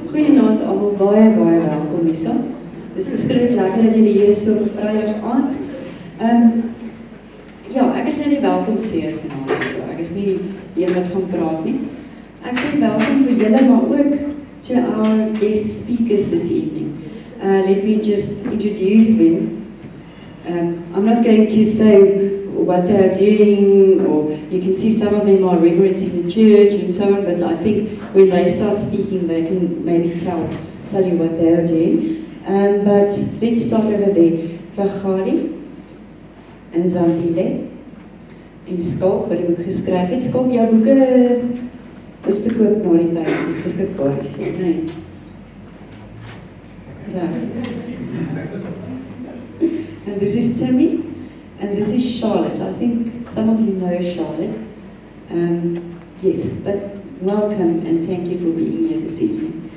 Goeienaand almal, baie welkom hierso. Dis verskriklik lekker dat julle hier is so op Vrydag aand. Ja, ek is nou die welkomseer vanaand, so ek is nie hier wat gaan praat nie. Ek sê welkom vir julle, maar ook to our guest speakers this evening. Let me just introduce them. I'm not going to say what they are doing, or you can see some of them are reverencing the church and so on, but I think when they start speaking they can maybe tell you what they are doing. But let's start over there. Rachali en Zandile en Skalk, wat die boek geskryf het. Skalk, jou boeke is te koop na die tyd, het is beskikbaar, so, nee. Ja. And this is Timmy. And this is Charlotte. I think some of you know Charlotte. Yes, but welcome and thank you for being here this evening.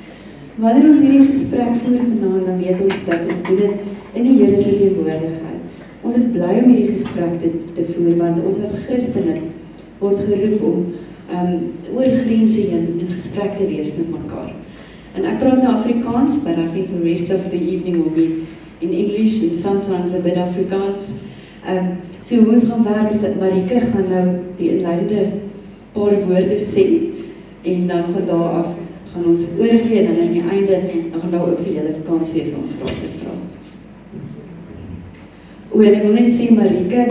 Wanneer ons hierdie gesprek voer vanaand, dan weet ons dat ons doen dit in die Here se teenwoordigheid. Ons is bly om hierdie gesprek te voer, want ons as Christene word geroep om oor grense heen in gesprek te wees met mekaar. En ek praat nou Afrikaans, but I think the rest of the evening will be in English and sometimes a bit Afrikaans. So hoe ons gaan werk is dat Marike gaan nou die inleidende paar woorde sê en dan van daar af gaan ons oorgee en dan aan die einde dan gaan nou ook vir julle vakansie wees om vrae te vra. En ek wil net sê Marike,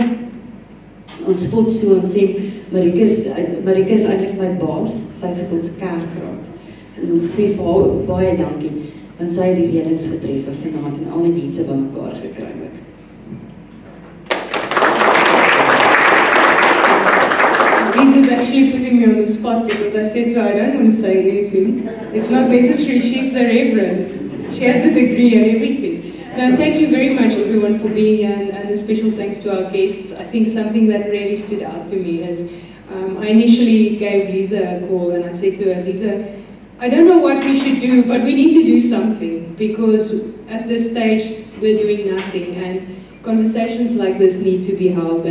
ons spot so, ons sê Marike is eintlik my baas, sy is op ons kerkraad. En ons sê vir haar ook baie dankie, want sy het die redings getref vanaand en al die mense bymekaar gekry het. Lisa's actually putting me on the spot because I said to her, I don't want to say anything. It's not necessary, she's the reverend. She has a degree and everything. No, thank you very much everyone for being here and a special thanks to our guests. I think something that really stood out to me is I initially gave Lisa a call and I said to her, Lisa, I don't know what we should do, but we need to do something because at this stage we're doing nothing and conversations like this need to be held.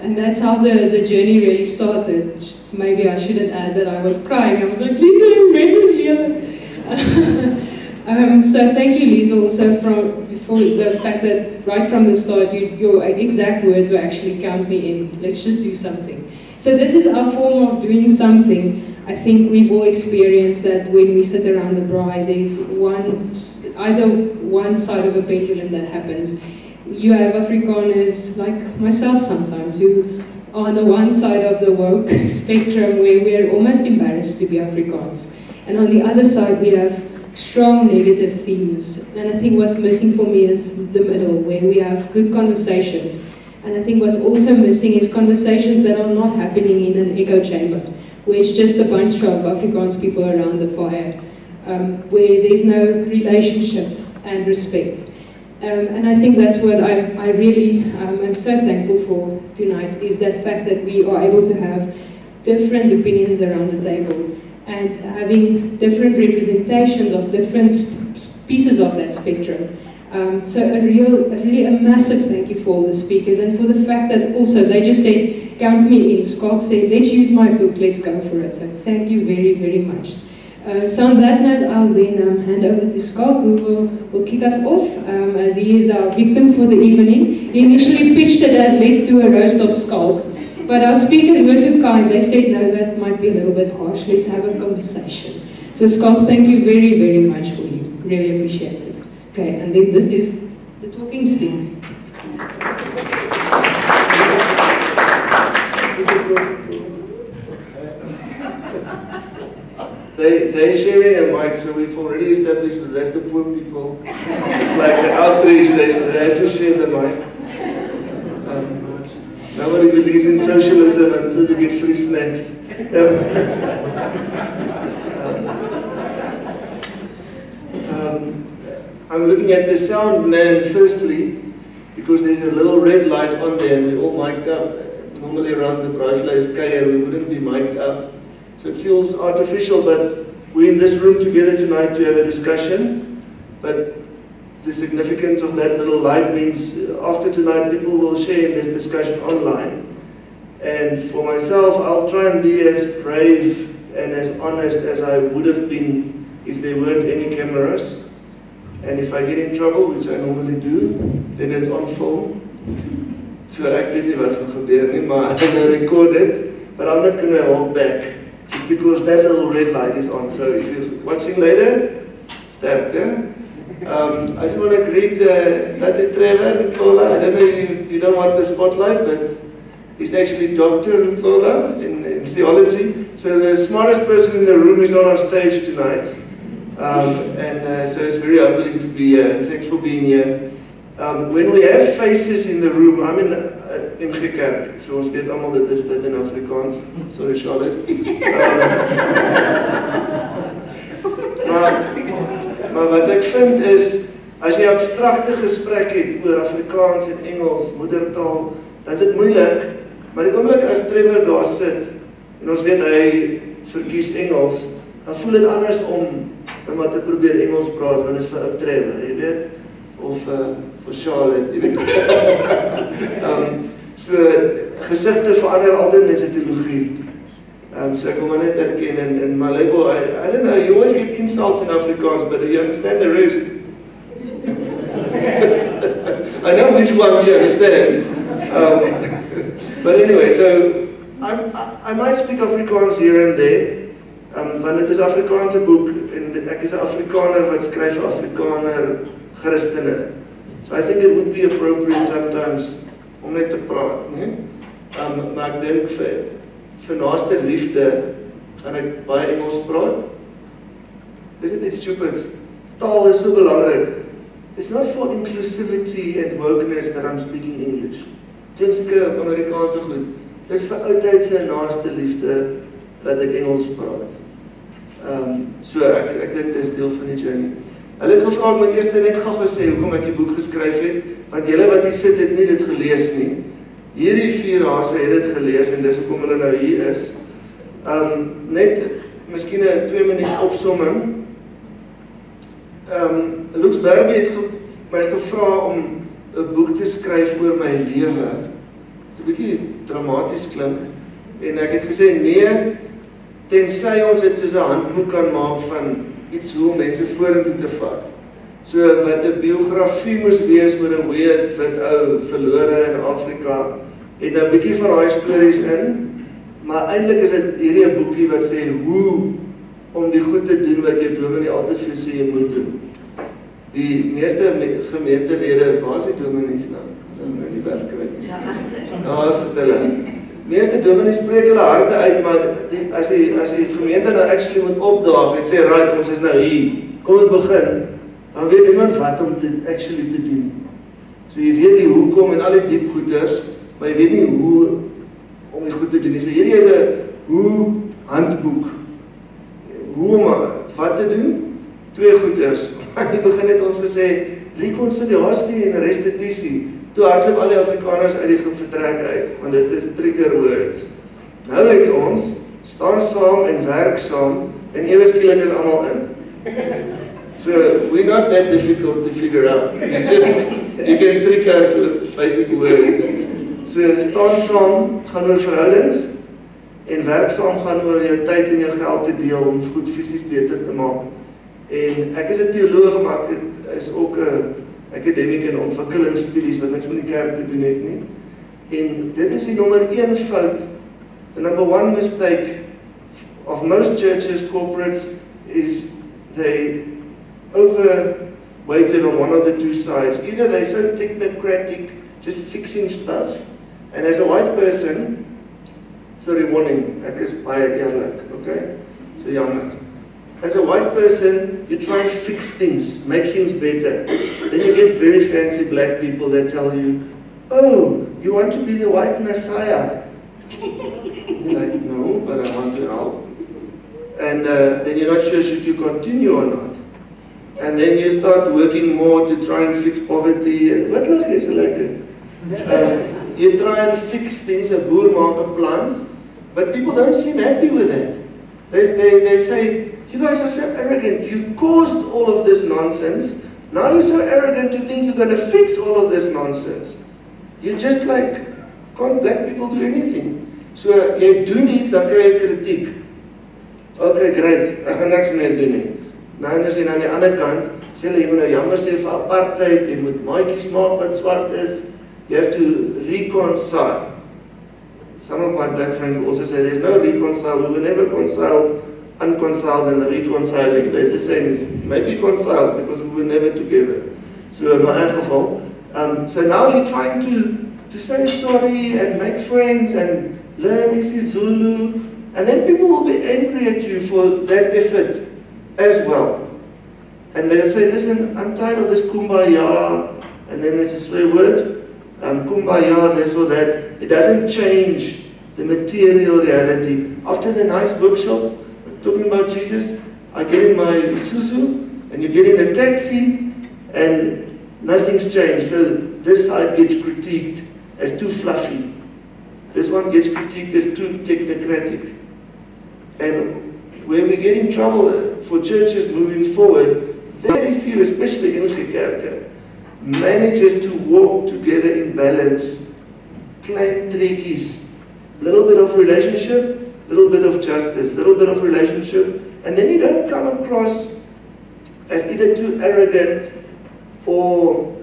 And that's how the journey really started. Maybe I shouldn't add that I was crying. I was like, Lisa, your mess is here. So thank you, Lisa, also for the fact that right from the start, your exact words were actually count me in. Let's just do something. So this is our form of doing something. I think we've all experienced that when we sit around the braai, there's either one side of a pendulum that happens. You have Afrikaners, like myself sometimes, who are on the one side of the woke spectrum where we're almost embarrassed to be Afrikaans. And on the other side we have strong negative themes. And I think what's missing for me is the middle, where we have good conversations. And I think what's also missing is conversations that are not happening in an echo chamber, where it's just a bunch of Afrikaans people around the fire, where there's no relationship and respect. And I think that's what I really am so thankful for tonight, is that fact that we are able to have different opinions around the table and having different representations of different pieces of that spectrum. So really a massive thank you for all the speakers and for the fact that also they just said, count me in. Scott said, let's use my book, let's go for it. So thank you very, very much. So on that note, I'll then hand over to Scott, who will kick us off, as he is our victim for the evening. He initially pitched it as, let's do a roast of Skalk, but our speakers were too kind. They said, no, that might be a little bit harsh, let's have a conversation. So Skalk, thank you very, very much for you. Really appreciate it. Okay, and then this is the talking stick. They're sharing a mic, so we've already established that that's the poor people. It's like the outreach, they have to share the mic. Nobody believes in socialism until you get free snacks. I'm looking at the sound man firstly, because there's a little red light on there and we're all mic'd up. Normally around the Braaivleis Kuier we wouldn't be mic'd up. So it feels artificial, but we're in this room together tonight to have a discussion. But the significance of that little light means after tonight people will share this discussion online. And for myself, I'll try and be as brave and as honest as I would have been if there weren't any cameras. And if I get in trouble, which I normally do, then it's on film. So ek weet nie wat gaan gebeur nie, maar I'm going to record it, but I'm not going to hold back. Just because that little red light is on. So if you're watching later, start there. I just want to greet Tate Trevor and Lola. I don't know, you don't want the spotlight, but he's actually Dr. Lola in theology. So the smartest person in the room is not on stage tonight. So it's very humbling to be here. Thanks for being here. When we have faces in the room, I'm in Gekerk, so ons weet almal dit is bid in Afrikaans. Sorry Charlotte. Maar wat ek vind is, as jy abstrakte gesprek het oor Afrikaans en Engels, moedertaal, dan is dit moeilik. Maar die oomblik as Trevor daar sit, en ons weet hy verkies Engels, dan voel dit anders om maar te probeer Engels praat, want dit is vir ou Trevor, jy weet, of vir Charlotte, jy weet. So, gesigte verander altyd met sy teologie. So ek wil maar net herken, en my label, I don't know, you always get insults in Afrikaans, but you understand the rest. I know which ones you understand. But anyway, so I might speak Afrikaans here and there, want dit is Afrikaanse boek, en ek is 'n Afrikaner wat skryf vir Afrikaner Christene. So I think it would be appropriate sometimes om net te praat, nee? Maar ek dink vir naaste liefde gaan ek baie Engels praat. Isn't it stupid? Taal is so belangrik. It's not for inclusivity and wokeness that I'm speaking English. Dit is sulke Amerikaanse goed. Dit is vir oudheidse en naaste liefde dat ek Engels praat. So ek dink dit is deel van die journey. Hulle het gevra, ek moet eers net gou gesê hoekom ek die boek geskryf het, want julle wat hier sit het nie dit gelees nie. Hierdie 4 hase het dit gelees en dis hoekom hulle nou hier is. Net miskien 'n 2 minuut opsomming. Lux Berby het my gevra om 'n boek te skryf oor my lewe. Dit is 'n bietjie dramaties klink. En ek het gesê nee, tensy ons dit soos 'n handboek kan maak van iets hoe om mense vorentoe te vat. So wat 'n biografie moes wees oor 'n weird wit ou verlore in Afrika, het nou 'n bietjie van daai stories in, maar eintlik is dit hierdie 'n boekie wat sê hoe om die goed te doen wat jou dominee altyd vir jou sê jy moet doen. Die meeste gemeentelede, waar is die dominees nou? Nou nie werk kry. Ja, agter. Daar sit hulle. Meeste dominees spreek hulle harte uit, maar as die gemeente nou actually moet opdaag en sê, right, ons is nou hier, kom ons begin, dan weet iemand wat om dit actually te doen. So jy weet die hoekom en al die diep goeders, maar jy weet nie hoe om die goed te doen. So hierdie is 'n hoe handboek. Hoe om wat te doen? 2 goeders. Aan die begin het ons gesê, reconciliasie en restituisie. Toe hardloop al die Afrikaners uit die vertrek uit, want dit is trigger words. Nou het ons, staan saam en werk saam, en ewe skielik is almal in. So, we're not that difficult to figure out. You can trick us with basic words. So, staan saam gaan oor verhoudings, en werk saam gaan oor jou tyd en jou geld te deel, om goed fisies beter te maak. En ek is 'n teoloog, maar ek is ook 'n akademiek in ontwikkelingsstudies wat niks met die kerk te doen het nie. En dit is die nommer 1 fout. The number 1 mistake of most churches, corporates, is they overweighted on one of the 2 sides. Either they're so technocratic, just fixing stuff, and as a white person, sorry, warning, ek is baie eerlik, okay? So jammer. As a white person, you try and fix things, make things better. Then you get very fancy black people that tell you, oh, you want to be the white messiah. You're like, no, but I want to help. And then you're not sure should you continue or not. And then you start working more to try and fix poverty. And wat lag is lekker? You try and fix things, 'n boer maak 'n plan, but people don't seem happy with that. They say, you guys are so arrogant. You caused all of this nonsense. Now you're so arrogant to think you're going to fix all of this nonsense. You just like, can't black people do anything? So, jy doen iets, dan kry jy kritiek. Okay, great, ek gaan niks meer doen nie. Nou, as jy aan die ander kant, sê hulle, jy moet nou jammer sê vir apartheid, jy moet maatjies maak wat swart is, you have to reconcile. Some of my black friends also say, there's no reconcile, we will never reconcile unconciled and reconciling. They just say, maybe conciled, because we were never together. So in my geval, so now you're trying to say sorry and make friends and learn isiZulu, and then people will be angry at you for that effort as well. And they'll say, listen, I'm tired of this kumbaya, and then there's a swear word, kumbaya, this or that. It doesn't change the material reality. After the nice workshop, talking about Jesus, I get in my Isuzu, and you get in a taxi, and nothing's changed. So this side gets critiqued as too fluffy. This one gets critiqued as too technocratic. And where we get in trouble for churches moving forward, very few, especially in Gekerke, manages to walk together in balance, klein trekkies, little bit of relationship, little bit of justice, little bit of relationship, and then you don't come across as either too arrogant or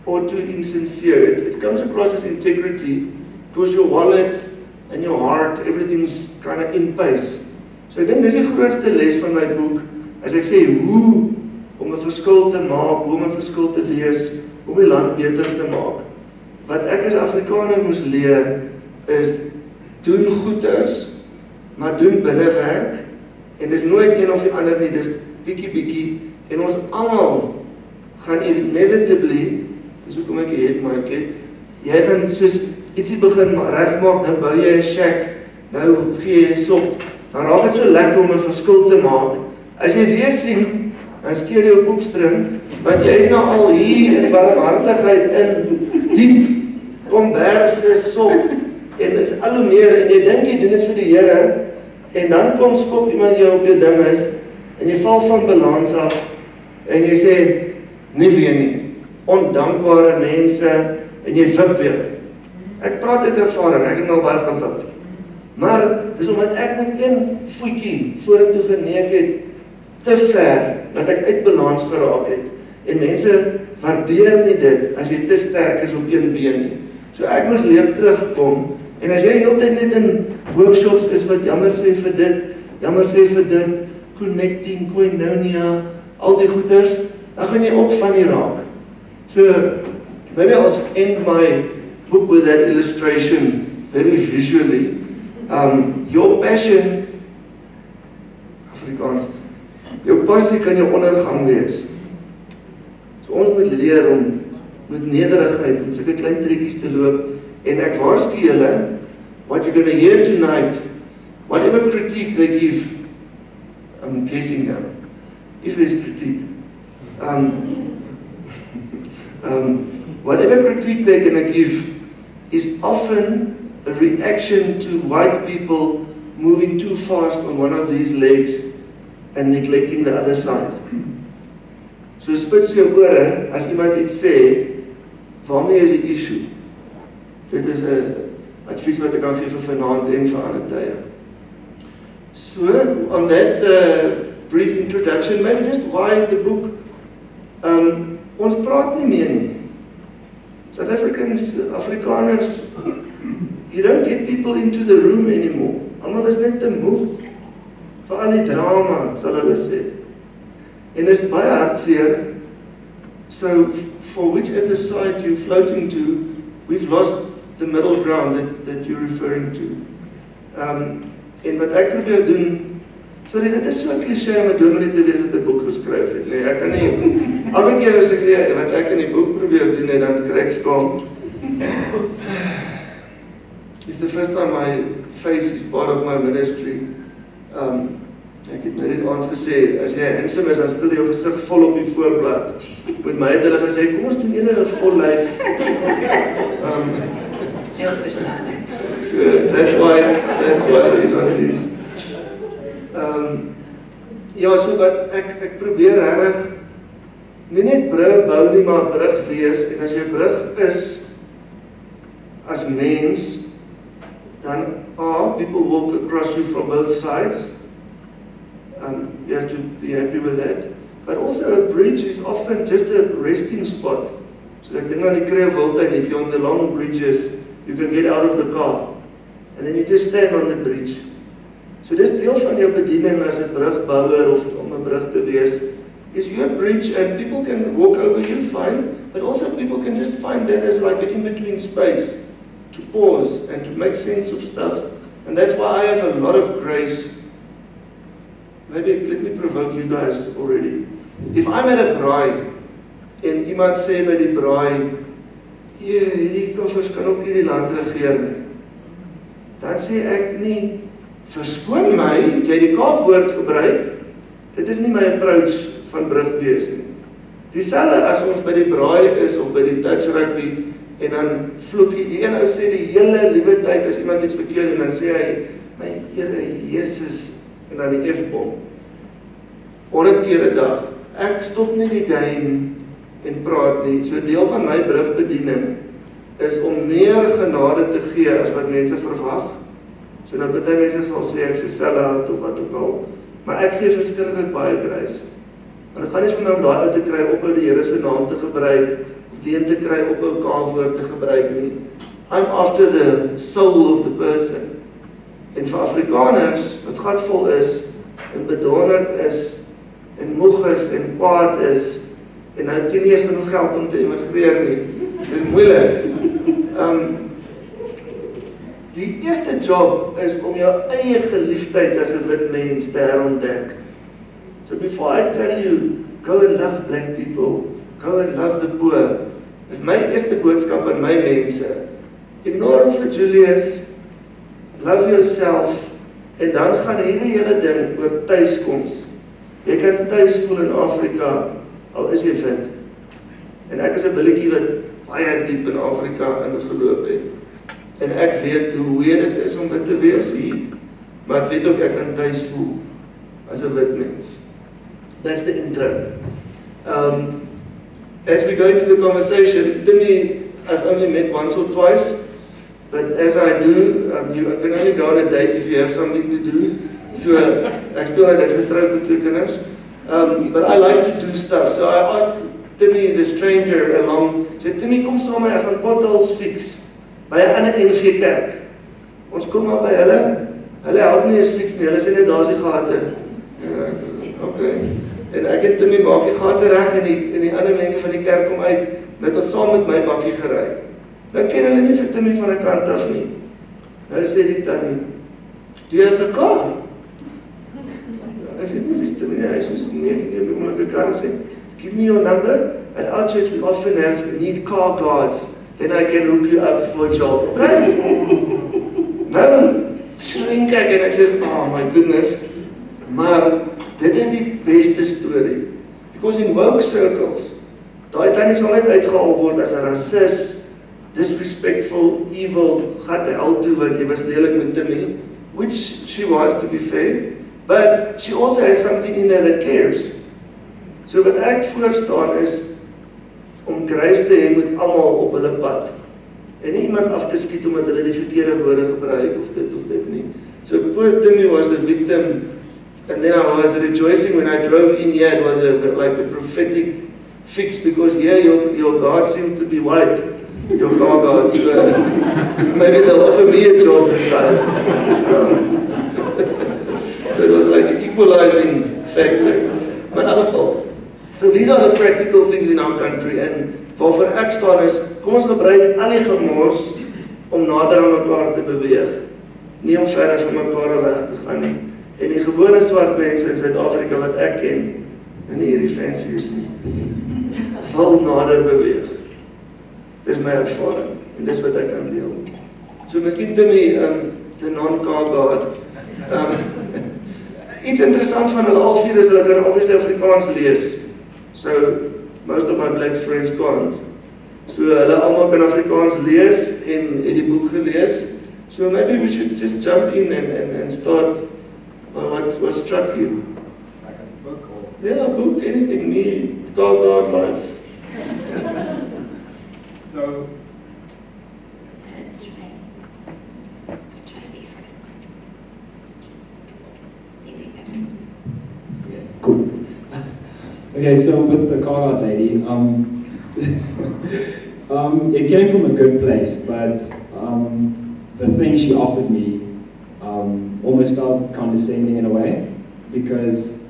too insincere. It comes across as integrity, because your wallet and your heart, everything's kind of in pace. So ek dink dis die grootste les van my boek, as ek sê hoe om 'n verskil te maak, hoe om 'n verskil te wees, om die land beter te maak. Wat ek as Afrikaner moes leer is doen goeders, maar doen binnewerk, en dis nooit een of die ander nie, dis bietjie, en ons almal gaan inevitably, dis hoekom ek hier het, maar ek het, jy gaan soos ietsie begin regmaak, nou bou jy 'n shack, nou gee jy 'n sop, dan raak dit so lekker om 'n verskil te maak. As jy weer sien, dan skeer jy op poepstring, want jy is nou al hier in barmhartigheid in diep komberse sop, en is al hoe meer, en jy dink jy doen dit vir die Here, en dan kom skop iemand jou op jou ding is, en jy val van balans af, en jy sê, nie weer nie, ondankbare mense, en jy wip weer. Ek praat uit ervaring, ek het nou baie gewip. Maar, dis omdat ek met een voetjie vorentoe geneek het, te ver, dat ek uit balans geraak het. En mense waardeer nie dit, as jy te sterk is op een been nie. So ek moes leer terugkom, en as jy heeltyd net in workshops is wat jammer sê vir dit, connecting, koinonia, al die goeders, dan gaan jy ook van die raak. So, maybe I'll end my book with that illustration, very visually. Your passion, Afrikaans, jou passie kan jou ondergang wees. So ons moet leer om met nederigheid en sulke klein trekkies te loop, en ek waarsku julle, what you're going to hear tonight, whatever critique they give, I'm guessing now, if there's critique, whatever critique they're going to give is often a reaction to white people moving too fast on one of these legs and neglecting the other side. So spits jou ore, as iemand iets sê, waarmee is die issue? Dit is 'n advies wat ek kan gee vir vanaand en vir ander tye. So, on that brief introduction, maybe just why the book, ons praat nie meer nie. South Africans, Afrikaners, you don't get people into the room anymore. Almal is net te moeg vir al die drama, sal hulle sê. En is baie hartseer. So, for whichever side you're floating to, we've lost the middle ground that you're referring to. En wat ek probeer doen, sorry, dit is so 'n cliché om 'n dominee te wees wat 'n boek geskryf het. Nee, ek kan nie, elke keer as ek sê wat ek in die boek probeer doen, en dan kry ek skaam. It's the first time my face is part of my ministry. Ek het net aand gesê, as jy insim is, dan stel jou gesig vol op die voorblad. Met my het hulle gesê, kom ons doen eerder 'n vol lyf. So that's why these are these. Ja, so wat ek probeer regtig nie net brug bou nie, maar brug wees, en as jy brug is as mens, then people walk across you from both sides. You have to be happy with that. But also a bridge is often just a resting spot. So like the if you're on the long bridges, you can get out of the car. And then you just stand on the bridge. So dis deel van jou bediening as 'n brugbouer of om 'n brug te wees, is your bridge, and people can walk over you fine, but also people can just find that as like an in-between space to pause and to make sense of stuff. And that's why I have a lot of grace. Maybe let me provoke you guys already. If I'm at a braai en iemand sê by die braai, hierdie koffers kan ook nie die land regeer nie, dan sê ek nie, verskoon my, het jy die Kaapwoord gebruik? Dit is nie my approach van brug wees nie. Dieselfde as ons by die braai is of by die touch rugby en dan vloek die een ou sê die hele liewe tyd as iemand iets verkeerd en dan sê hy, my Here Jesus, en dan die F-bom. 100 keer 'n dag. Ek stop nie die game en praat nie. So deel van my brugbediening is om meer genade te gee as wat mense verwag. So nou baie mense sal sê ek is sellout of wat ook al, maar ek gee verskriklik baie grace. En dit gaan nie om daai ou te kry ophou die Here se naam te gebruik of die een te kry ophou Kaapwoord te gebruik nie. I'm after the soul of the person. En vir Afrikaners wat gatvol is en bedonderd is en moeg is en kwaad is en nou het jy nie eens genoeg geld om te immigreer nie. Dit is moeilik. Die eerste job is om jou eie geliefdheid as 'n wit mens te herontdek. So before I tell you, go and love black people, go and love the poor, is my eerste boodskap aan my mense. Ignore for Julius, love yourself, en dan gaan hierdie hele ding oor tuiskoms. Jy kan tuis voel in Afrika, al is jy wit. En ek is 'n billetjie wat baie diep in Afrika ingeloop het. En ek weet hoe weird dit is om wit te wees hier, maar ek weet ook ek kan tuis voel as 'n wit mens. That's the intro. As we go into the conversation, Timmy, I've only met once or twice, but as I do, you can only go on a date if you have something to do. So, ek speel net, ek's getroud met 2 kinders. But I like to do stuff. So I asked Timmy, the stranger, along, said, Timmy, kom saam, ek gaan potholes fix by 'n ander NG kerk. Ons kom maar by hulle help nie eens fix nie, hulle sê net daar is die gate. Okay. En ek en Timmy maak die gate reg en die ander mense van die kerk kom uit, net ons saam met my bakkie gery. Nou ken hulle nie vir Timmy van 'n kant af nie. Nou sê die tannie, do you have a car? Ek weet nie wie Timmy, hy is nie oomlike kar sê, give me your number, at our church we often need car guards, then I can hook you up for a job, okay? Nou, shrink ek en ek sê, oh my goodness, maar dit is die beste story, because in woke circles, daai tannie sal net uitgehaal word as 'n racist, disrespectful, evil, gat hel toe want jy was lelik met Timmy, which she was, to be fair, but she also has something in her that cares. So wat ek voorstaan is om grace te hê met almal op hulle pad en nie iemand af te skiet omdat hulle die verkeerde woorde gebruik of dit nie. So poor Timmy was the victim, and then I was rejoicing when I drove in here. It was like a prophetic fix, because here your God seems to be white, your car God, so maybe they'll offer me a job this time. So it was like an equalizing factor. But so these are the practical things in our country, and waarvoor ek staan is, kom ons gebruik al die gemors om nader aan mekaar te beweeg, nie om verder van mekaar weg te gaan nie. En die gewone swart mense in Suid-Afrika wat ek ken, en nie hierdie fancy is nie, wil nader beweeg. Dis my ervaring, en dis wat ek kan deel. So miskien Timmy, the non-car guard. Iets interessant van hulle al 4 is, hulle kan obviously Afrikaans lees. So, most of my black friends can't. So, hulle almal kan Afrikaans lees en het die boek gelees. So, maybe we should just jump in and start what struck you. Like a book or? Yeah, a book, anything, me, God, life. So, Cool. Okay, so with the Carhartt lady, it came from a good place, but the thing she offered me almost felt condescending in a way, because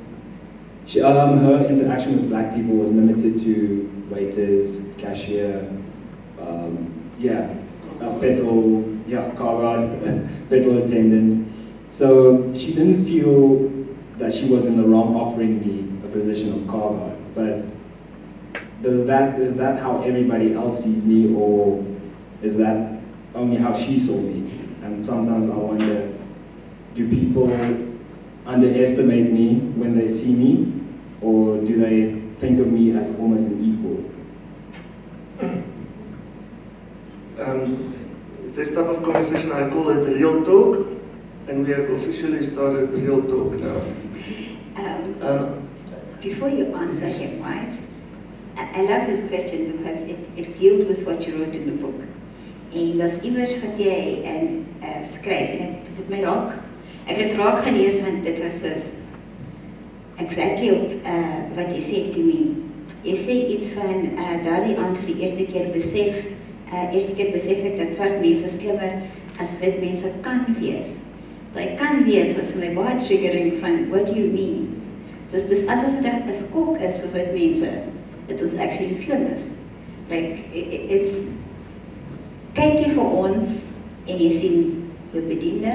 her interaction with black people was limited to waiters, cashier, Carhartt, petrol attendant. So she didn't feel that she was in the wrong offering me a position of Carhartt. But is that how everybody else sees me, or is that only how she saw me? And sometimes I wonder, do people underestimate me when they see me, or do they think of me as almost an equal? This type of conversation, I call it the real talk, and we have officially started the real talk now. Before you answer him, right, I love this question because it deals with what you wrote in the book. En dat is immers wat jy skryf, en dit my raak. Ek het raak gelees want dit was exactly op wat jy sê to me. Jy sê iets van daardie aand vir die eerste keer besef ek dat swart mense slimmer as wit mense kan wees. Dat kan wees was vir my baie triggering van what do you mean? So dis asof dit 'n skok is vir wit mense dat ons actually slim is. Like it's kyk jy vir ons en jy sien jou bediende,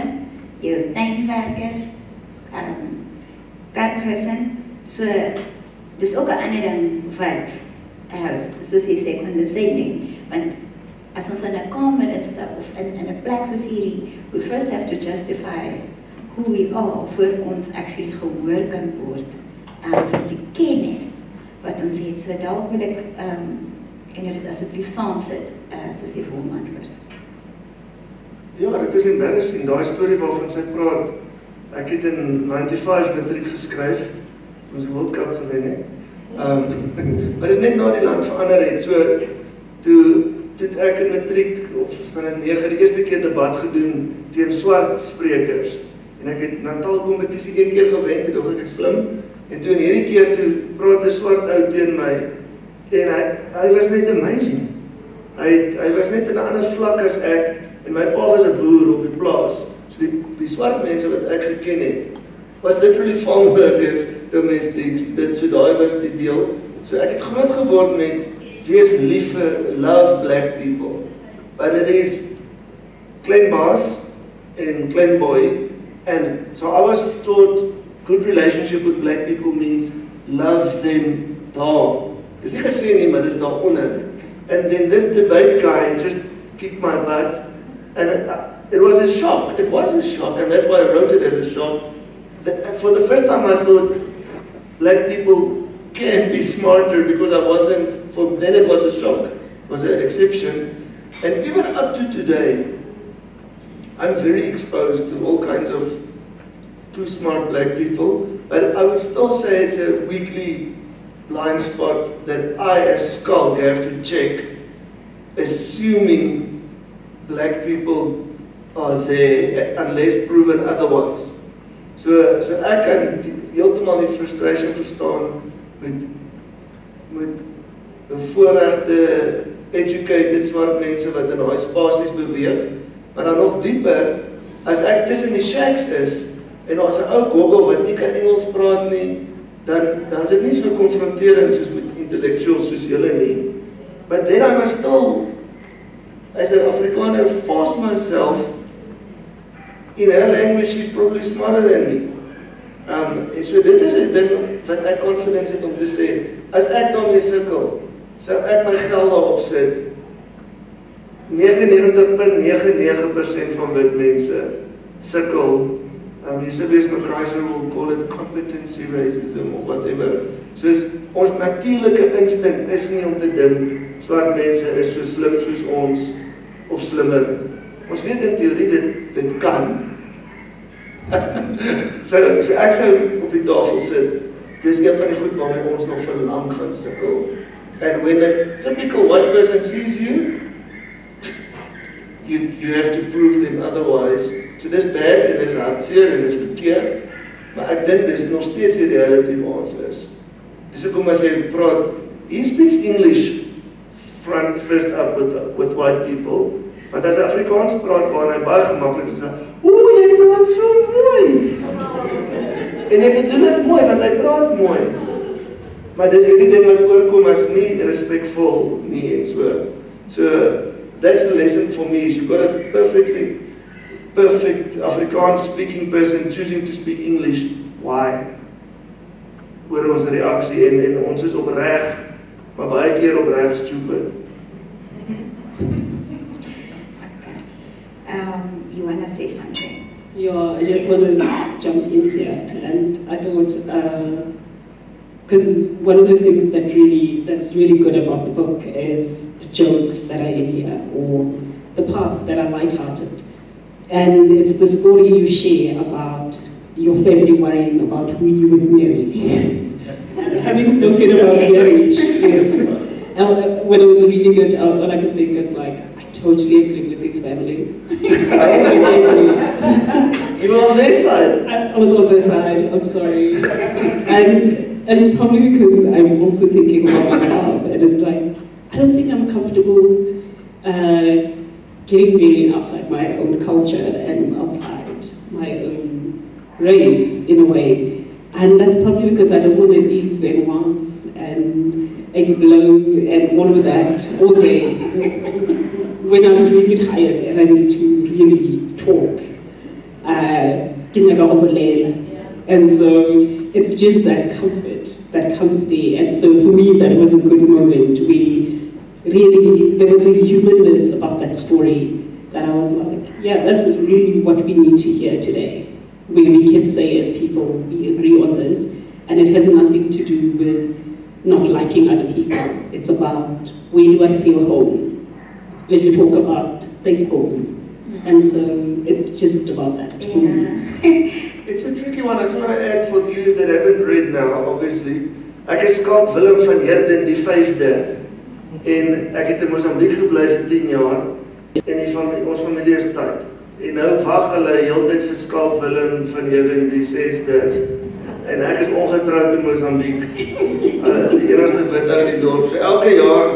jou tuinwerker, kargesin, so dis ook 'n ander ding wat soos jy sê condescending, want as ons in 'n kamer instap of in 'n plek soos hierdie, we first have to justify who we are voor ons actually gehoor kan word vir die kennis wat ons het. So dalk wil ek kan jy dit asseblief saamsit soos jy vir hom antwoord. Ja, dit is embarrassing, daai storie waarvan sy praat. Ek het in 95 matriek geskryf, ons World Cup gewen het. Maar dit is net na die land verander het, so toe ek in matriek of standaard 9 die eerste keer debat gedoen teen swart sprekers. En ek het Natal kompetisie een keer gewen, toe dog ek slim. En toe in hierdie keer toe praat 'n swart ou teen my en hy was net amazing. Hy was net in 'n ander vlak as ek en my pa was 'n boer op die plaas. So die swart mense wat ek geken het was literally farm workers, domestics, so daai was die deel. So ek het groot geword met wees lief vir love black people. But it is klein baas en klein boy. And so I was taught good relationship with black people means love them daar. Dis nie gesê nie, maar dis daaronder. And then this debate guy just kicked my butt. And it was a shock. It was a shock, and that's why I wrote it as a shock. For the first time I thought black people can be smarter, because I wasn't, then it was a shock, it was an exception. And even up to today, I'm very exposed to all kinds of too smart black people, but I would still say it's a weekly blind spot that I as Skulk have to check, assuming black people are there unless proven otherwise. So ek kan heeltemal die frustration verstaan met bevoorregte, educated swart mense wat in daai spasies beweeg, maar dan nog dieper, as ek tussen die shacks is, en daar's 'n ou goggle wat nie kan Engels praat nie, dan is dit nie so konfronterend soos met intellectuals soos julle nie. But then I must still, as an Afrikaner, force myself in her language. She's probably smarter than me. En so dit is 'n ding wat ek confidence het om te sê, as ek daarmee sukkel, sou ek my geld daarop sit. 99.99% van wit mense sukkel. Eusebius McChrysler will call it competency racism or whatever. So ons natuurlike instinct is nie om te dink swart mense is so slim soos ons of slimmer. Ons weet in teorie dit kan. So ek sou op die tafel sit. Dis een van die goed waarmee ons nog vir lank gaan sukkel. And when a typical white person sees you have to prove them otherwise. So dis bad en dis hartseer en dis verkeerd. Maar ek dink dis nog steeds die reality waar ons is. Dis hoekom as jy praat, he speaks English first up with white people, want as Afrikaans praat waar hy baie gemakkelijk sê, oeh, jy praat so mooi. En hy bedoel het mooi, want hy praat mooi. Maar dis hierdie ding wat oorkom as nie respectful nie en so. So, that's the lesson for me, is you've got a perfect Afrikaans speaking person choosing to speak English. Why? Oor ons reaksie en ons is opreg, maar baie keer opreg stupid. You want to say something? Yeah, I just want to jump in here, and I thought, because one of the things that's really good about the book is the jokes that are in here, or the parts that are lighthearted. And it's the story you share about your family worrying about who you would marry. Having spoken about marriage, yes. When it was really good, all I could think is like, I totally agree with his family. You were on their side? I was on their side, I'm sorry. And it's probably because I'm also thinking about myself, and it's like, I don't think I'm comfortable getting married outside my own culture and outside my own race, in a way. And that's probably because I don't want to eat senoirs and egg blow and all of that all day when I'm really tired and I need to really talk. And so it's just that comfort that comes there. And so for me, that was a good moment. There was a humanness about that story that I was like, yeah, that's really what we need to hear today, where we can say as people, we agree on this, and it has nothing to do with not liking other people. It's about, where do I feel home? Let's talk about this home. And so it's just about that for me. It's a tricky one. I just want to add for you that haven't read now, obviously. Ek is Skalk Willem van Heerden die 5de. En ek het in Mozambique gebly vir 10 jaar. En ons familie is tyd. En nou wag hulle heeltyd vir Skalk Willem van Heerden die 6de. En ek is ongetrouwd in Mozambique. Die enigste wit uit die dorp. So elke jaar,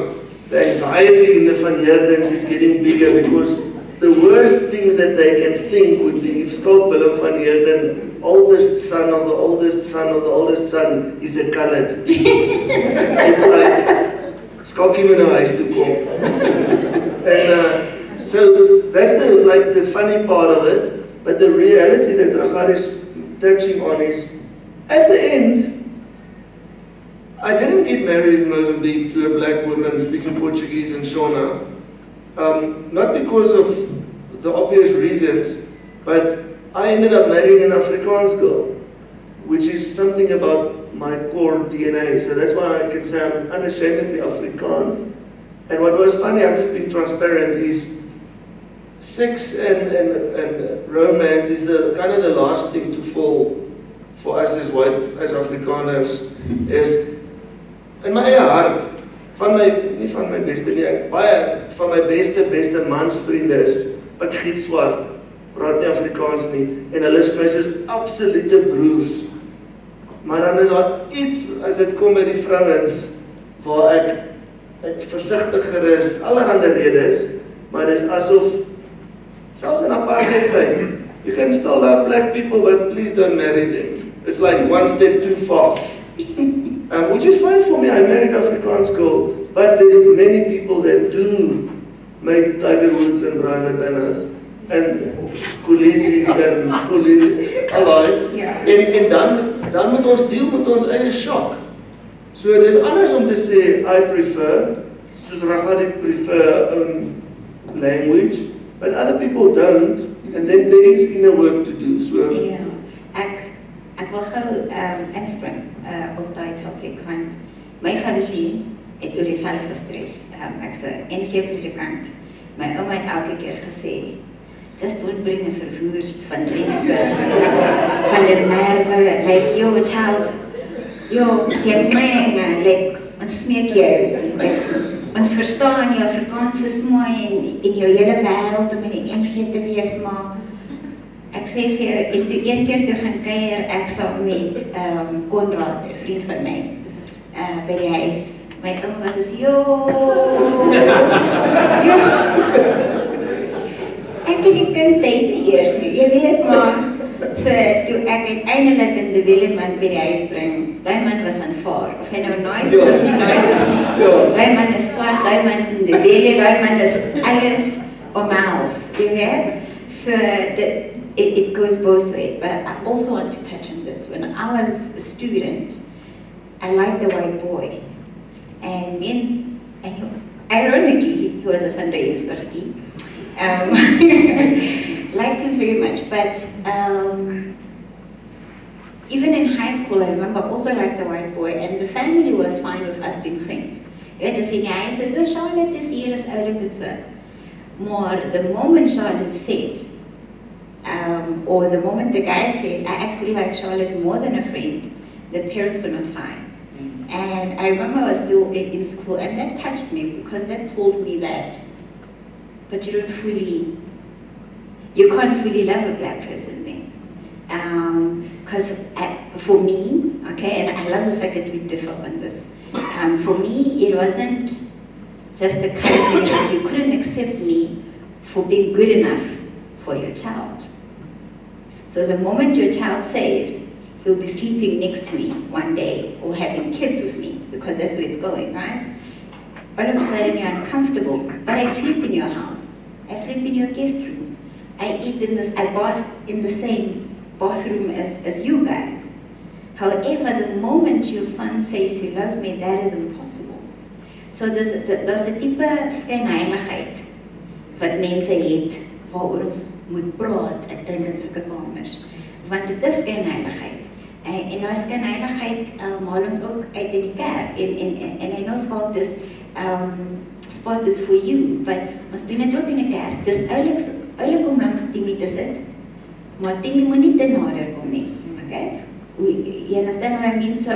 the anxiety in the Van Heerdens is getting bigger because the worst thing that they can think would be if Skalk Willem van Heerden, oldest son of the oldest son of the oldest son, is a colored. It's like, Skalkie moet nou huis toe kom. And so that's the funny part of it, but the reality that Ragad is touching on is, at the end, I didn't get married in Mozambique to a black woman speaking Portuguese in Shona. Not because of the obvious reasons, but I ended up marrying an Afrikaans girl, which is something about my core DNA. So that's why I can say I'm unashamedly Afrikaans. And what was funny, I'm just being transparent, is sex and romance is kind of the last thing to fall for us as Afrikaners. Is in my hart, nie van my beste nie, baie van my beste mansvriende is Piet Swart, praat nie Afrikaans nie, en hulle is my soos absolute broers. Maar dan is daar iets, as dit kom by die vrouens, waar ek versigtiger is, allerhande redes, maar dit is asof, selfs in apartheid tyd, you can still love black people, but please don't marry them. It's like one step too far. Which is fine for me, I married an Afrikaans girl, but there's many people that do make Tiger Woods and Brian Banners and Kulissies and en dan moet ons deel met ons eie shock. So dis anders om te sê, I prefer, soos Ragad prefer own language, but other people don't, and then there is inner work to do. So ek wil gou inspring op daai topic van my familie het oor dieselfde gestres. Ek is 'n NG predikant. My ouma het elke keer gesê, just don't bring 'n vervoer van Lensburg, van die Merwe, like your child, sê my, like, ons smeek jou, ons verstaan jou Afrikaans is mooi en jou hele wêreld om in die NG te wees, maar ek sê vir jou, ek toe een keer toe gaan kuier, ek saam met Konrad, 'n vriend van my, by die huis. My ouma was so, ek het die kind tyd eers nie, jy weet maar. So, toe ek uiteindelik in die Willeman by die huis bring, die man was aanvaar, of hy nou nice is of nie nice is nie. Die man is swart, die man is in die Wille, die man is alles omhels, jy weet? So, it goes both ways, but I also want to touch on this. When I was a student, I liked the white boy. And ironically, he was a fundraiser, liked him very much, but even in high school, I remember also liked the white boy, and the family was fine with us being friends. You had to say, yeah, he says, well, Charlotte this year is ouder than so. More, the moment Charlotte said, or the moment the guy said, I actually like Charlotte more than a friend, the parents were not fine. And I remember I was still in school, and that touched me because that told me that, but you can't fully love a black person then. Because for me, okay, and I love the fact that we differ on this. For me, it wasn't just a kind of thing because you couldn't accept me for being good enough for your child. So the moment your child says, he'll be sleeping next to me one day or having kids with me, because that's where it's going, right? All of a sudden you're uncomfortable, but I sleep in your house. I sleep in your guest room. I bath in the same bathroom as you guys. However, the moment your son says he loves me, that is impossible. So there's a type skynheiligheid wat mense het waaroor ons moet praat, ek dink in sulke kamers. Want dit is skynheiligheid. En nou skynheiligheid maal ons ook uit in die kerk. En I know spot is for you, but ons doen dit ook in die kerk. Dis oulik om langs Timmy te sit, maar Timmy moet nie te nader kom nie, okay? You understand what I mean? So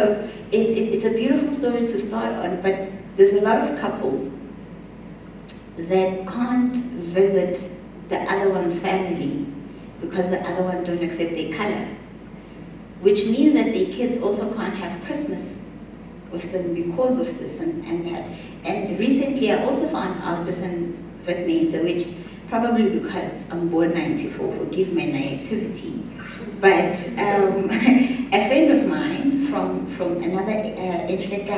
it's a beautiful story to start on, but there's a lot of couples that can't visit the other one's family because the other one don't accept their color, which means that their kids also can't have Christmas with them because of this and that. And recently I also found out this in Vietnamese, which probably because I'm born 94, forgive my naivety. But a friend of mine from another ethnic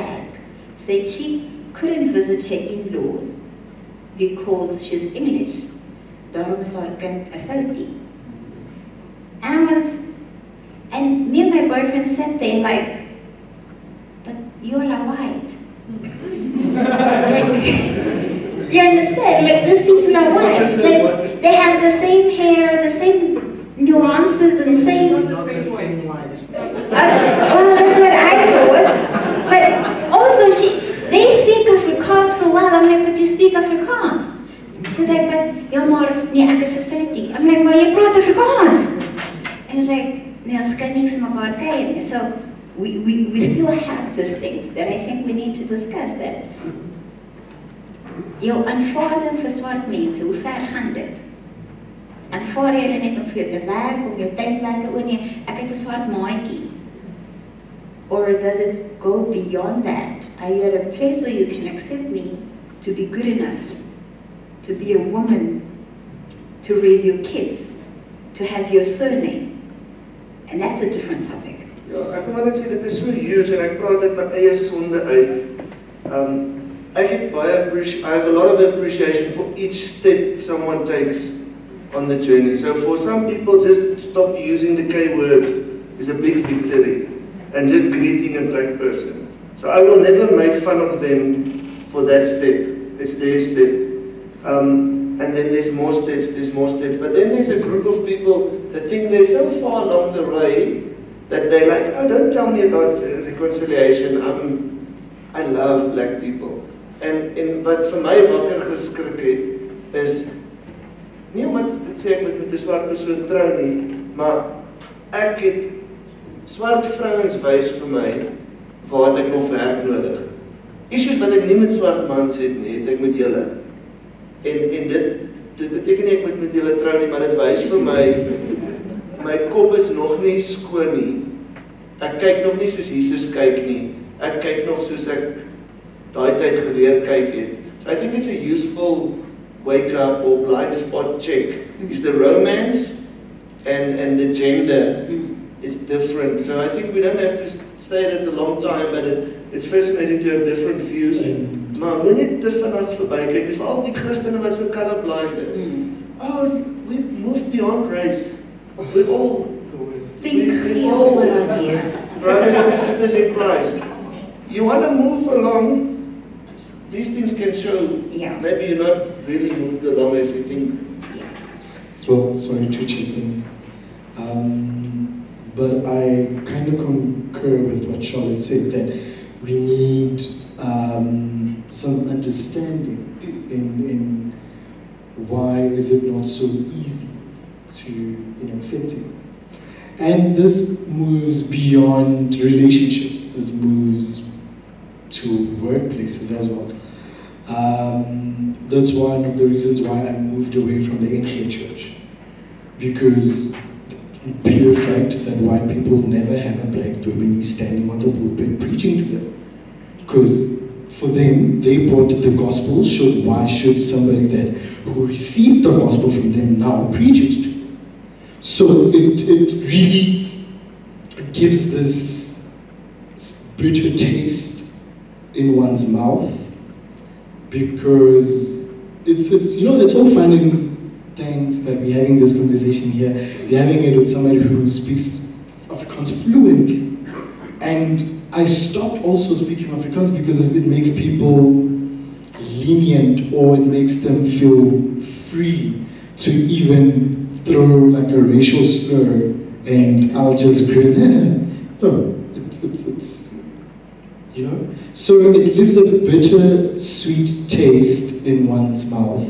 said she couldn't visit her in-laws because she's English. Daarom is haar kind 'n Soutie. And me and my boyfriend sat there like, but you're like white. Like, you understand? Like, these people are white. Like, they have the same hair, the same nuances and same... Not the same white. Well, that's what I thought. But also, they speak Afrikaans so well. I'm like, but you speak Afrikaans. She's like, but you're more nee, ek is 'n Soutie. I'm like, maar jy praat Afrikaans. And it's like, nee, ons kan nie vir mekaar kyk nie. So we still have these things that I think we need to discuss. That jou aanvaarding vir swart mense, hoe ver gaan dit? Aanvaar jy net om vir jou te werk, om jou tydplekke oor nie, ek het 'n swart maatjie. Or does it go beyond that? Are you at a place where you can accept me to be good enough, to be a woman, to raise your kids, to have your surname? And that's a different topic. Ja, ek wil net sê dit is so huge en ek praat dit my eie sonde uit. I have a lot of appreciation for each step someone takes on the journey. So for some people, just stop using the K word is a big victory, and just greeting a black person. So I will never make fun of them for that step. It's their step. And then there's more steps, but then there's a group of people that think they're so far along the way that they're like, oh, don't tell me about reconciliation. I love black people. Wat vir my wakker geskrik het, is nie omdat dit sê ek moet met 'n swart persoon trou nie, maar ek het swart vrouens wys vir my waar ek nog werk nodig. Issues wat ek nie met swart mans het nie, het ek met julle. En dit beteken nie ek moet met julle trou nie, maar dit wys vir my my kop is nog nie skoon nie. Ek kyk nog nie soos Jesus kyk nie. Ek kyk nog soos ek daai tyd geleer kyk het. So I think it's a useful wake up or blind spot check. Is the romance and the gender is different. So I think we don't have to stay at it a long time, but it's fascinating to have different views. Maar moenie te vinnig verby kyk, veral die Christene wat so colorblind is. Oh, we've moved beyond race. We all brothers and sisters in Christ. You want to move along, these things can show. Maybe you're not really moved along as you think. So, sorry to chip in. But I kind of concur with what Charlotte said, that we need some understanding in why is it not so easy in accepting. And this moves beyond relationships, this moves to workplaces as well. That's one of the reasons why I moved away from the NG church. Because pure fact that white people never have a black dominee standing on the pulpit preaching to them. Because for them, they brought the gospel, why should somebody who received the gospel from them now preach it to them? So it really gives this bitter taste in one's mouth, because it's all fun and thanks that we're having this conversation here. We're having it with somebody who speaks Afrikaans fluently. And I stopped also speaking Afrikaans because it makes people lenient, or it makes them feel free to even throw like a racial slur, and I'll just grin. No, it's So it leaves a bitter, sweet taste in one's mouth.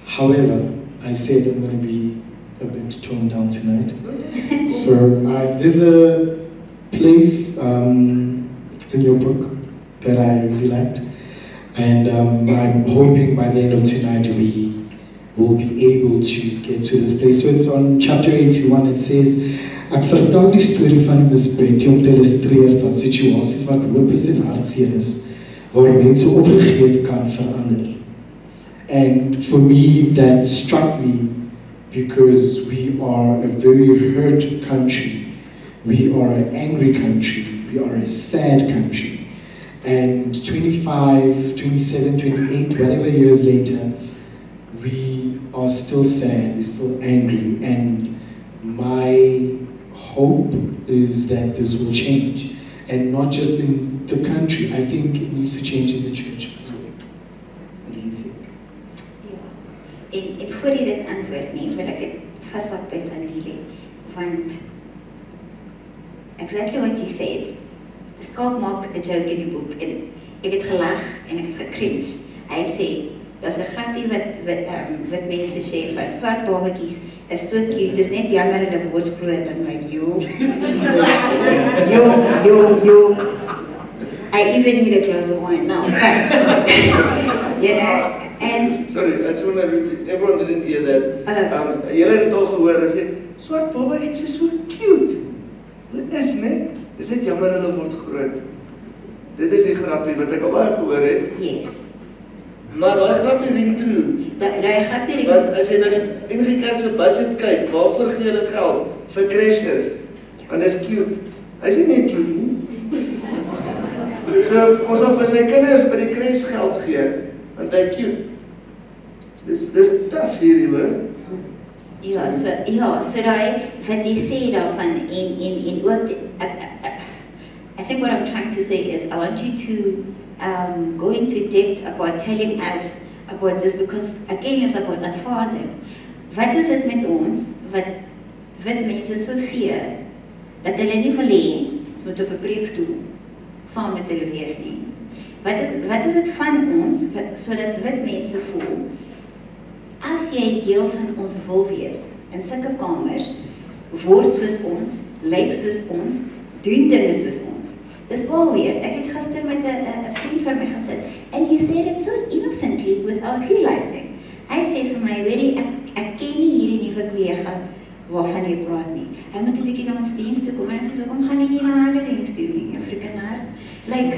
However, I said I'm going to be a bit toned down tonight. So there's a place in your book that I really liked, and I'm hoping by the end of tonight we will be able to get to this place. So it's on chapter 81, it says, ek vertel die storie van die misbruik om te illustreer dat situasies wat hopeloos en hartseer is, waar mense opgegee kan verander. And for me, that struck me because we are a very hurt country. We are an angry country. We are a sad country. And 25, 27, 28, whatever years later, we are still sad, we're still angry. And my hope is that this will change. And not just in the country, I think it needs to change in the church as well. What do you think? En voor jy dit antwoord nie, wil ek dit vashak by Sandile, want exactly what you said, Skalk maak 'n joke in die boek en ek het gelag en ek het gekringe. Hy sê, daar's 'n grappie wat mense sê van swart babatjies is so cute, dis net jammer hulle word groot en like yo. I even need a glass of wine now. And sorry, I just want to repeat. Everyone didn't hear that. Julle het dit al gehoor, hulle sê swart babatjies is so cute. Dit is net, dis net jammer hulle word groot. Dit is die grappie wat ek al baie gehoor het. Yes. Maar daai grappie ring true. Daai grappie ring. Want as jy na die NG se budget kyk, waarvoor gee hulle geld? Vir crashes. Want dis cute. Hy sê nie cute nie. So ons wil vir sy kinders by die crash geld gee, want hy cute. Dis tough hierdie hoor. So daai wat jy sê daarvan en ook I think what I'm trying to say is I want you to go into depth about telling us about this, because again it's about aanvaarding. Wat is dit met ons wat mense so veer dat hulle nie wil hê ons moet op 'n preekstoel saam met hulle wees nie. Wat is dit van ons sodat wit mense voel as jy deel van ons wil wees in sulke kamers, word soos ons, lyk soos ons, doen dinge soos ons. Dis wel weer. Ek het gister met 'n vriend van my gesit and he said it so innocently without realizing. Hy sê vir my, weet jy, ek ken nie hierdie nuwe kollega waarvan jy praat nie. Hy moet 'n bietjie na ons diens toe kom en hy sê, "Hoekom gaan jy nie na hulle diens toe nie, Afrikaner?" Like,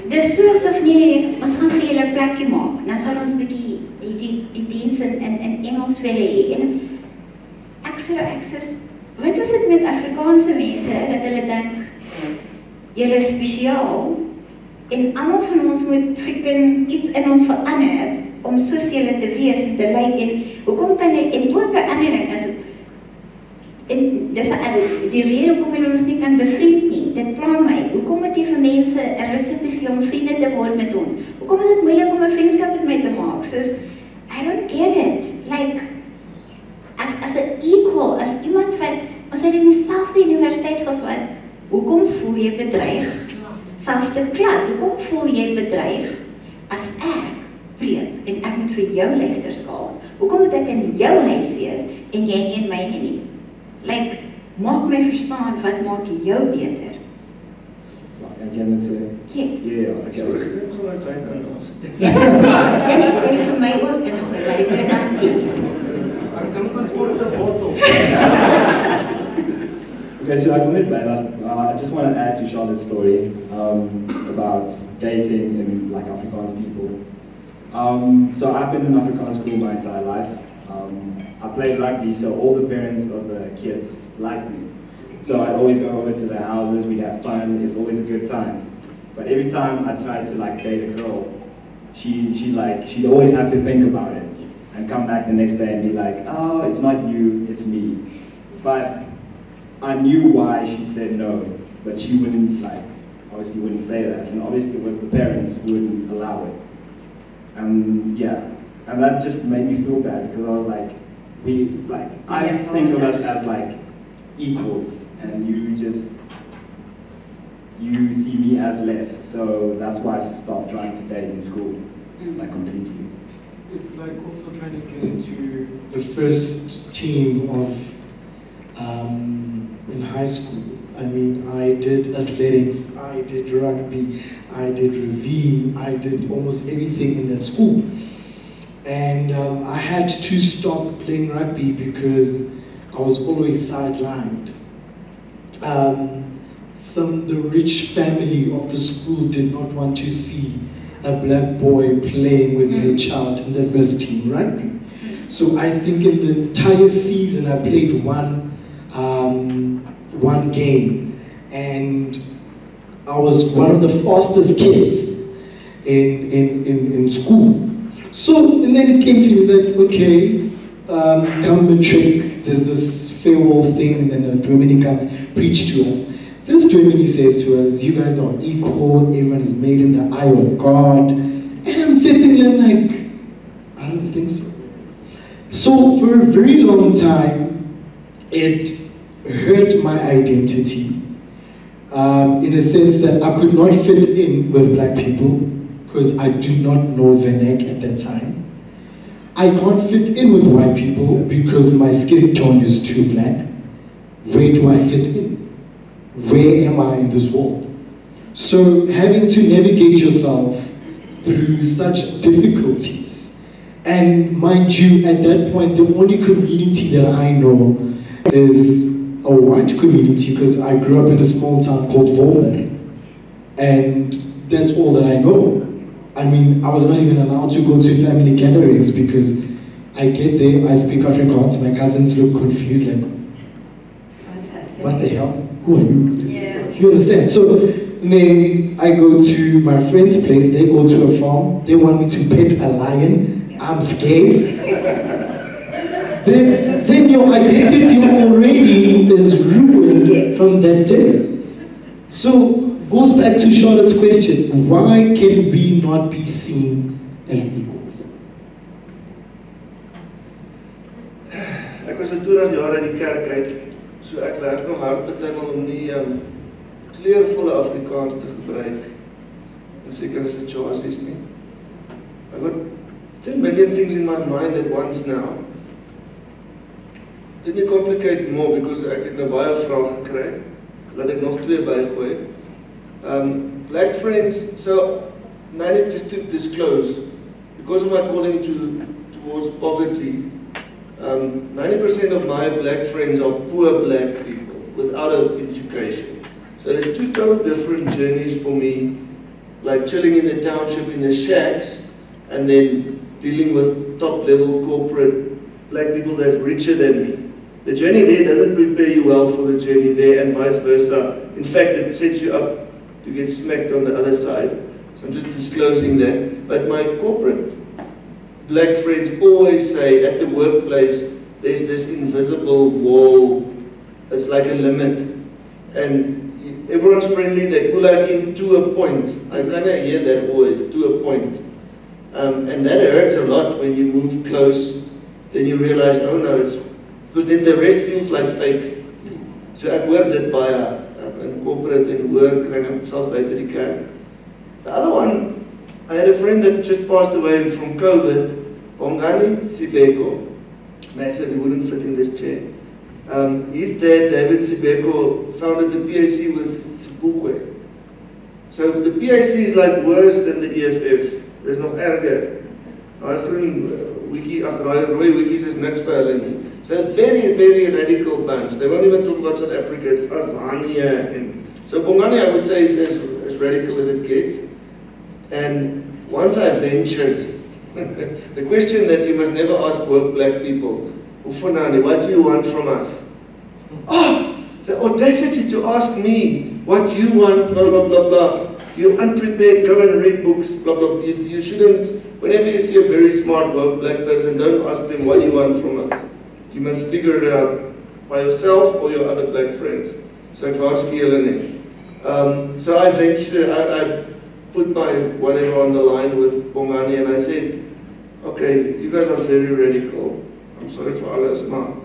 dis so asof nee, ons gaan vir julle 'n plekjie maak. Dan sal ons bietjie die diens in Engels vir julle hê. En ek sê, wat is dit met Afrikaanse mense dat hulle dink julle is spesiaal en almal van ons moet freaking iets in ons verander om soos julle te wees en te lyk en hoekom kan jy en ook 'n ander ding is en dis die rede hoekom jy ons nie kan bevriend nie. Dit pla my. Hoekom moet jy vir mense 'n resepte gee om vriende te word met ons? Hoekom is dit moeilik om 'n vriendskap met my te maak? Sis, I don't get it. Like as 'n equal, as iemand wat ons het in dieselfde universiteit geswat, hoekom voel jy bedreig? Selfde klas, hoekom voel jy bedreig as ek preek en ek moet vir jou luisterskaal? Hoekom moet ek in jou huis wees en jy nie in myne nie? Like, maak my verstaan wat maak jou beter? Ek kan dit sê. Yes. Ja, ek kan Sorry, ek gaan my wyn aanlas. En vir my ook ingooi, maar ek kan dan sien. Ek dink ons word 'n bottel. Okay, so I I just want to add to Charlotte's story about dating and like Afrikaans people. So I've been in Afrikaans school my entire life. I played rugby, so all the parents of the kids liked me. So I'd always go over to their houses, we'd have fun, it's always a good time. But every time I tried to like date a girl, she'd always have to think about it and come back the next day and be like, "Oh, it's not you, it's me." But I knew why she said no, but she wouldn't obviously wouldn't say that, and obviously it was the parents who wouldn't allow it. Yeah, and that just made me feel bad because I was like, I think of us as like equals, and you see me as less, so that's why I stopped trying to date in school, like completely. It's like also trying to get into the first team of in high school. I mean, I did athletics, I did rugby, I did revue, I did almost everything in that school. And I had to stop playing rugby because I was always sidelined. The rich family of the school did not want to see a black boy playing with their child in the first team rugby. So I think in the entire season I played one game, and I was one of the fastest kids in school. So, and then it came to me that, okay, government trick, there's this farewell thing, and then a Germany comes, preach to us. This Germany says to us, you guys are equal, everyone is made in the eye of God. And I'm sitting there like, I don't think so. So for a very long time, it hurt my identity in a sense that I could not fit in with black people because I do not know Venek at that time. I can't fit in with white people because my skin tone is too black. Where do I fit in? Where am I in this world? So having to navigate yourself through such difficulties, and mind you, at that point, the only community that I know is a white community because I grew up in a small town called Volmer, and that's all that I know. I mean, I was not even allowed to go to family gatherings because I get there, I speak Afrikaans, my cousins look confused, like, what the hell? Who are you? Yeah. You understand? So then I go to my friend's place, they go to a farm, they want me to pet a lion, I'm scared. Then your identity already is ruined from that day. So, goes back to Charlotte's question, why can we not be seen as equals? Ek was vir 20 jaar uit die kerk uit, so ek werk nog hard met my om nie kleurvolle Afrikaans te gebruik in sekere situasies nie. I've got 10 million things in my mind at once now. Dit nie complicate more because ek het nou baie vrae gekry. Laat ek nog 2 bygooi. Black friends, so managed just to disclose, because of my calling towards poverty, 90% of my black friends are poor black people without an education. So there's two total different journeys for me, like chilling in the township in the shacks and then dealing with top level corporate black people that's richer than me. The journey there doesn't prepare you well for the journey there and vice versa. In fact, it sets you up to get smacked on the other side. So I'm just disclosing that. But my corporate black friends always say at the workplace, there's this invisible wall. It's like a limit. And everyone's friendly, they pull us in to a point. I kind of hear that always, to a point. And that hurts a lot when you move close. Then you realize, oh no, it's because then the rest feels like fake. So ek hoor dit baie in corporate and work en selfs buite die kerk. The other one, I had a friend that just passed away from COVID, Bongani Sibeko. And I said he wouldn't fit in this chair. His dad, David Sibeko, founded the PAC with Sibukwe. So the PAC is like worse than the EFF. There's no erger. Daai groen wiki, daai rooi wikkies is niks vir hulle nie. So a very, very radical bunch. They won't even talk about South Africa, it's Azania. And so Bongani, I would say, is as radical as it gets. And once I ventured, the question that you must never ask woke black people, Ufunani, what do you want from us? Oh, the audacity to ask me what you want, blah, blah, blah, blah. You're unprepared, go and read books, blah, blah. You shouldn't, whenever you see a very smart woke black person, don't ask them what you want from us. You must figure it out by yourself or your other black friends. So ek was skiel net. So I ventured, I put my whatever on the line with Bongani and I said, okay, you guys are very radical. I'm sorry for alles, maar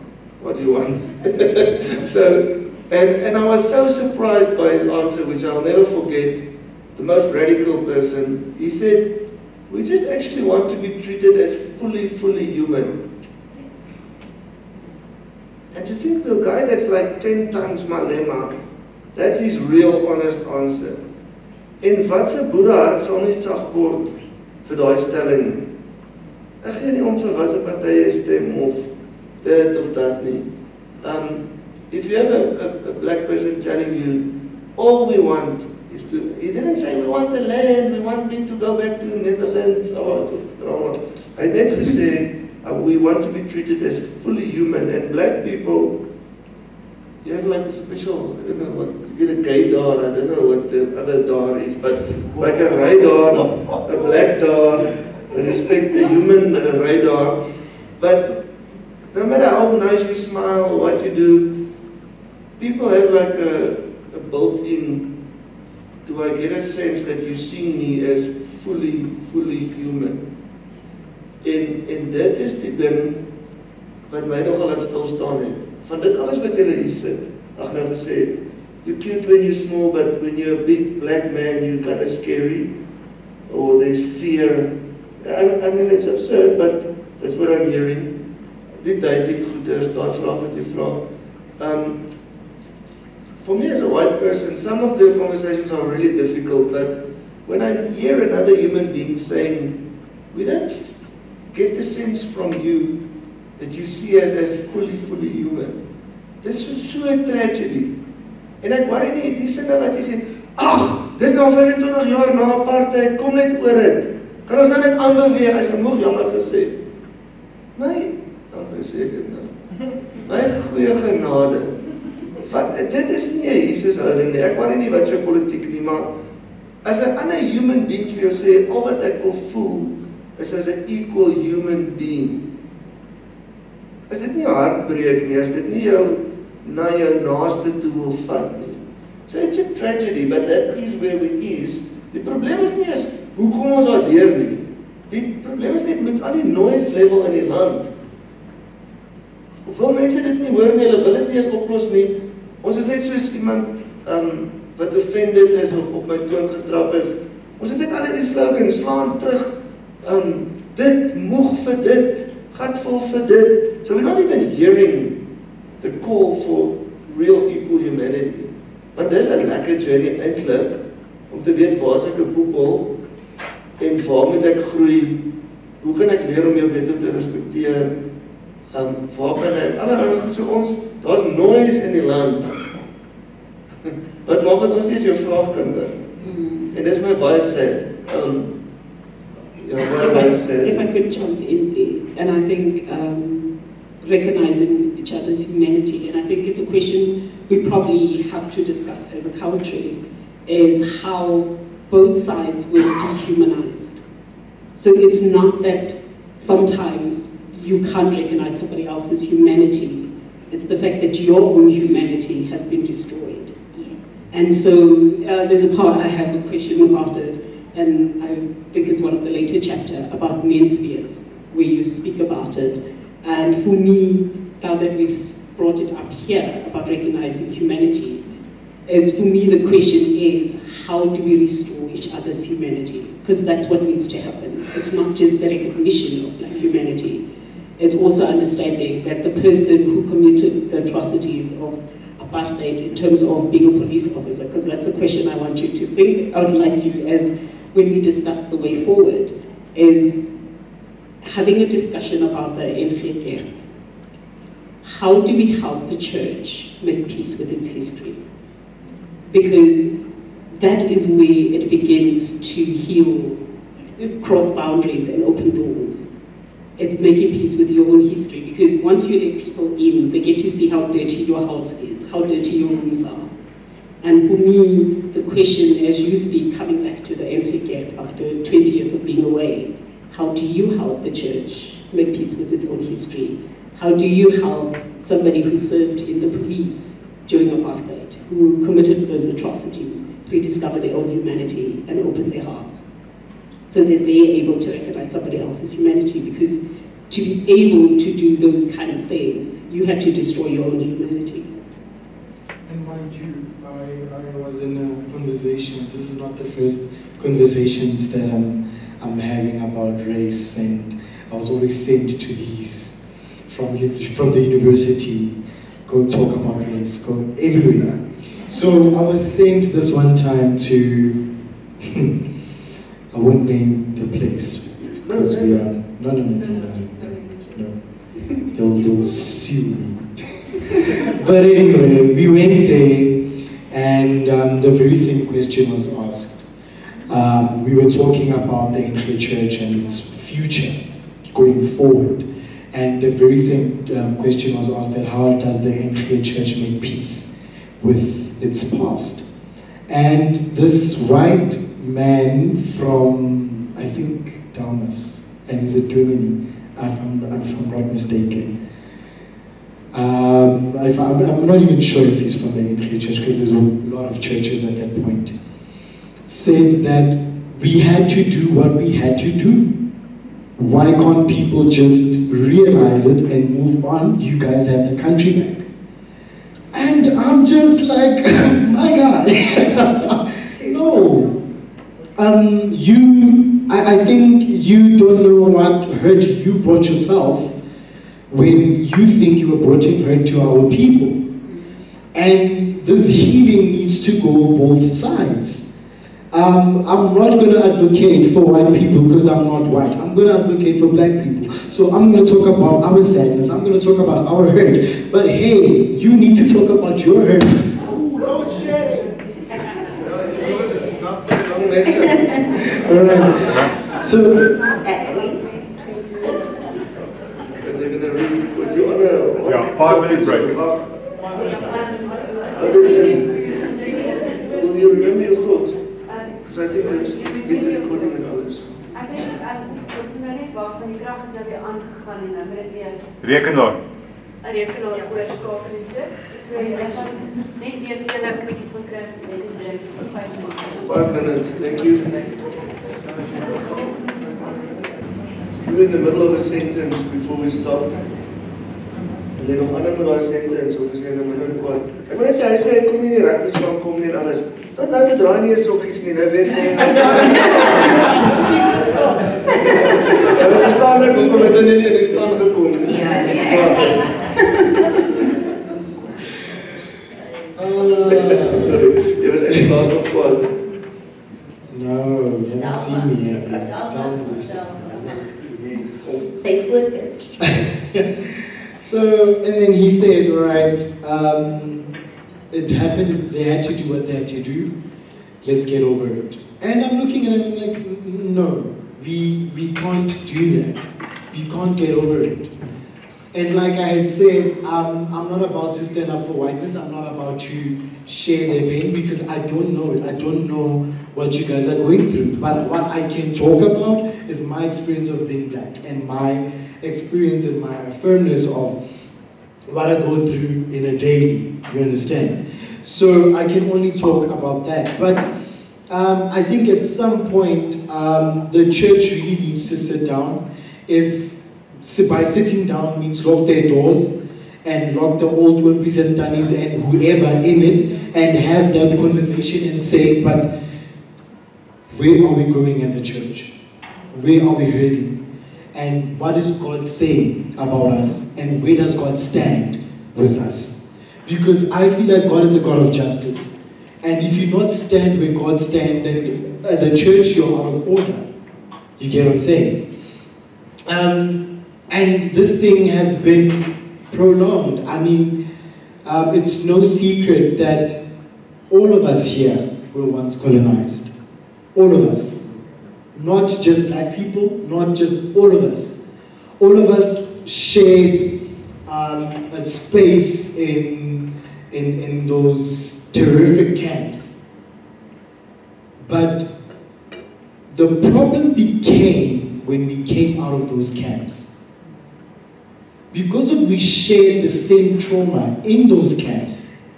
what do you want? So, and I was so surprised by his answer, which I'll never forget. The most radical person, he said, we just actually want to be treated as fully human. And to think the guy that's like 10 times my lemma, that's his real honest answer. En wat se boere hart sal nie sag word vir daai stelling nie. Ek gee nie om vir wat se party jy stem of dit of dat nie. If you have a black person telling you, all we want is to, he didn't say we want the land, we want me to go back to the Netherlands, or drama. Hy net gesê, we want to be treated as fully human, and black people, you have like a special, I don't know what, you get a gay dar, I don't know what the other dar is, but like a radar, a black dar, respect the human and a radar. But no matter how nice you smile or what you do, people have like a built-in, do I get a sense that you see me as fully human. En dit is die ding wat my nogal laat stilstaan het. Van dit alles wat julle hier sit, ag nou gesê, you're cute when you're small, but when you're a big black man, you're kind of scary, or there's fear. I mean, it's absurd, but that's what I'm hearing. Die dating goeders, daai vraag wat jy vra. For me as a white person, some of the conversations are really difficult, but when I hear another human being saying, we don't get the sense from you that you see us as fully human. This is so a tragedy. En ek worry nie, die sinne wat jy sê, ag, dis nou 25 jaar na apartheid, kom net oor dit. Kan ons nou net aanbeweeg, as jy moeg jammer gesê. Nee, dan sê ek dit nou. My goeie genade. Dit is nie 'n Jesus houding nie, ek worry nie wat jou politiek nie, maar as 'n ander human being vir jou sê, al wat ek wil voel, is as 'n equal human being. As dit nie jou hart breek nie, as dit nie jou na jou naaste toe wil vat nie. So it's a tragedy, but that is where we is. Die probleem is nie is, hoe kom ons daar deur nie? Die probleem is net met al die noise level in die land. Hoeveel mense dit nie hoor nie, hulle wil dit nie eens oplos nie. Ons is net soos iemand wat offended is of op my toon getrap is. Ons het net al die slogan, slaan terug, dit, moeg vir dit, gatvol vir dit. So we're not even hearing the call for real equal humanity. Want dis 'n lekker journey eintlik, om te weet waar is ek 'n poepel, en waar moet ek groei, hoe kan ek leer om jou beter te respekteer, Waar kan hy, ander goed so ons, daar's noise in die land. Wat maak dat ons nie so vraag kan doen? En dis my baie sad. Baie sad. If I could jump in there, and I think recognizing each other's humanity, and I think it's a question we probably have to discuss as a country, is how both sides were dehumanized. So it's not that sometimes you can't recognize somebody else's humanity. It's the fact that your own humanity has been destroyed. Yes. And so there's a part, I have a question about it, and I think it's one of the later chapter about men's spheres, where you speak about it. And for me, now that we've brought it up here about recognizing humanity, it's, for me the question is, how do we restore each other's humanity? Because that's what needs to happen. It's not just the recognition of Black humanity. It's also understanding that the person who committed the atrocities of apartheid in terms of being a police officer, because that's the question I want you to think, I would like you as when we discuss the way forward, is having a discussion about the NG. How do we help the church make peace with its history? Because that is where it begins to heal, cross boundaries and open doors. It's making peace with your own history, because once you let people in, they get to see how dirty your house is, how dirty your rooms are. And for me, the question, as you speak, coming back to the MPK after 20 years of being away, how do you help the church make peace with its own history? How do you help somebody who served in the police during apartheid, who committed those atrocities, rediscover their own humanity and open their hearts, so that they're able to recognize somebody else's humanity? Because to be able to do those kind of things, you had to destroy your own humanity. And mind you, I was in a conversation, this is not the first conversations that I'm having about race, and I was always sent to these from the university, go talk about race, go everywhere. So I was sent this one time to, I won't name the place, because we are, no. They'll sue me. But anyway, we went there, and the very same question was asked. We were talking about the NG Church and its future going forward. And the very same question was asked, that how does the NG Church make peace with its past? And this white man from, I think, Dalmas, and he's in Germany, if I'm not mistaken. I'm not even sure if he's from the NG Church, because there's a lot of churches at that point, said that we had to do what we had to do. Why can't people just realize it and move on? You guys have the country back. And I'm just like, my guy, no. I think you don't know what hurt you brought yourself when you think you were bringing hurt to our people. And this healing needs to go both sides. I'm not going to advocate for white people because I'm not white. I'm going to advocate for black people. So I'm going to talk about our sadness. I'm going to talk about our hurt. But hey, you need to talk about your hurt. No shame. All right. So they're going to put you on a 5-minute break. Will you remember your thoughts? Because I think they just get the recording in others. I think ons moet nou net wag van die krag het nou weer aangegaan en nou moet dit weer Rekenaar. 'n rekenaar oorskakel en so. So ek gaan net weer vir julle 'n bietjie van kry net in breek vir 5 minute. 5 minutes, thank you. You're in the middle of a sentence before we start. En jy nog ander met daai sentence of is jy nou minder kwaad? Ek wil net sê, hy kom nie in die rugby span kom nie en alles. Dat nou te draai nie eens sokkies nie, nou weet jy. Secret socks. Ja, we verstaan ek hoekom het nie in die span gekom nie. Ja, Sorry, jy was echt laas op kwaad. no, you haven't seen me yet. Down this. stay focused. So, and then he said, all right, it happened, they had to do what they had to do, let's get over it. And I'm looking at him like, no, we can't do that. We can't get over it. And like I had said, I'm not about to stand up for whiteness, I'm not about to share their pain because I don't know it. I don't know what you guys are going through. But what I can talk about is my experience of being black and my experience and my firmness of what I go through in a daily, you understand? So I can only talk about that. But I think at some point, the church really needs to sit down. By sitting down means lock their doors and lock the old wimpies and tannies and whoever in it and have that conversation and say, but where are we going as a church? Where are we heading? And what is God saying about us? And where does God stand with us? Because I feel like God is a God of justice. And if you not stand where God stands, then as a church, you're out of order. You get what I'm saying? And this thing has been prolonged. I mean, it's no secret that all of us here were once colonized. All of us. Not just black people, not just all of us. All of us shared a space in those terrific camps. But the problem became when we came out of those camps. Because we shared the same trauma in those camps,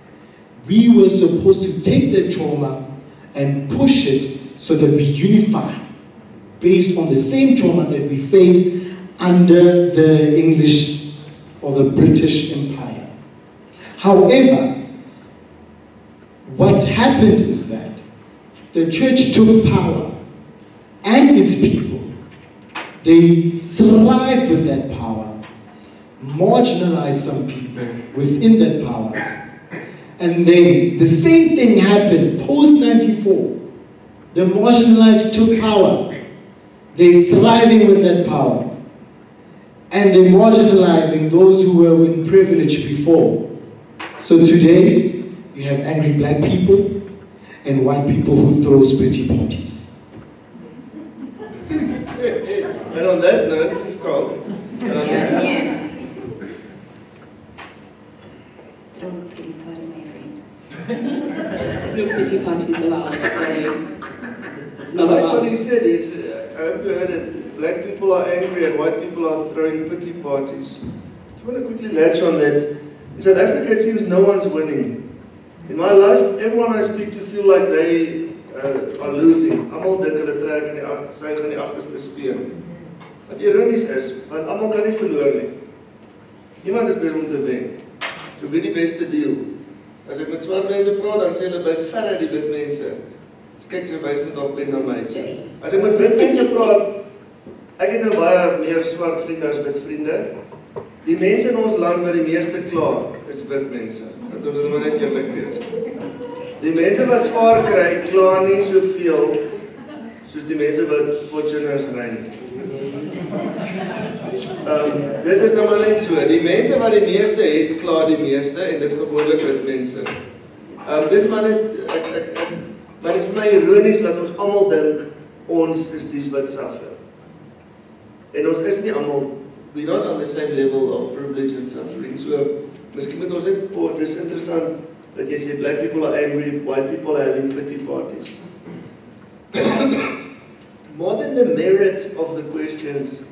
we were supposed to take that trauma and push it so that we unify based on the same trauma that we faced under the English or the British Empire. However, what happened is that the church took power and its people. They thrived with that power, marginalized some people within that power. And then the same thing happened post-94. The marginalized took power. They're thriving with that power. And they're marginalizing those who were in privilege before. So today, you have angry black people and white people who throw pity parties. And on that note, it's called. No pity parties allowed, so not like allowed. what he said, I hope you heard it, black people are angry and white people are throwing pity parties. I just want to quickly latch on that. In South Africa it seems no one's winning. In my life, everyone I speak to feel like they are losing. Almal dink hulle trek in die sy in die agterste speen. Wat ironies is, want almal kan nie verloor nie. Niemand is besig om te wen. So wie die beste deel? As ek met swart mense praat, dan sê hulle by verre die wit mense. Kyk so wys met op pen na my. As ek met wit mense praat, ek het nou baie meer swart vriende as wit vriende. Die mense in ons land wat die meeste kla, is wit mense. Dat ons maar net eerlik wees. Die mense wat swaar kry, kla nie soveel soos die mense wat Fortuners ry nie. Dit is nou maar net so. Die mense wat die meeste het, kla die meeste en dis gewoonlik wit mense. Dis maar net maar dit is vir my ironies dat ons almal dink ons is die wat suffer. En ons is nie almal, we're not on the same level of privilege and suffering. So, miskien moet ons net, dis interessant dat jy sê black people are angry, white people are having pity parties. More than the merit of the questions,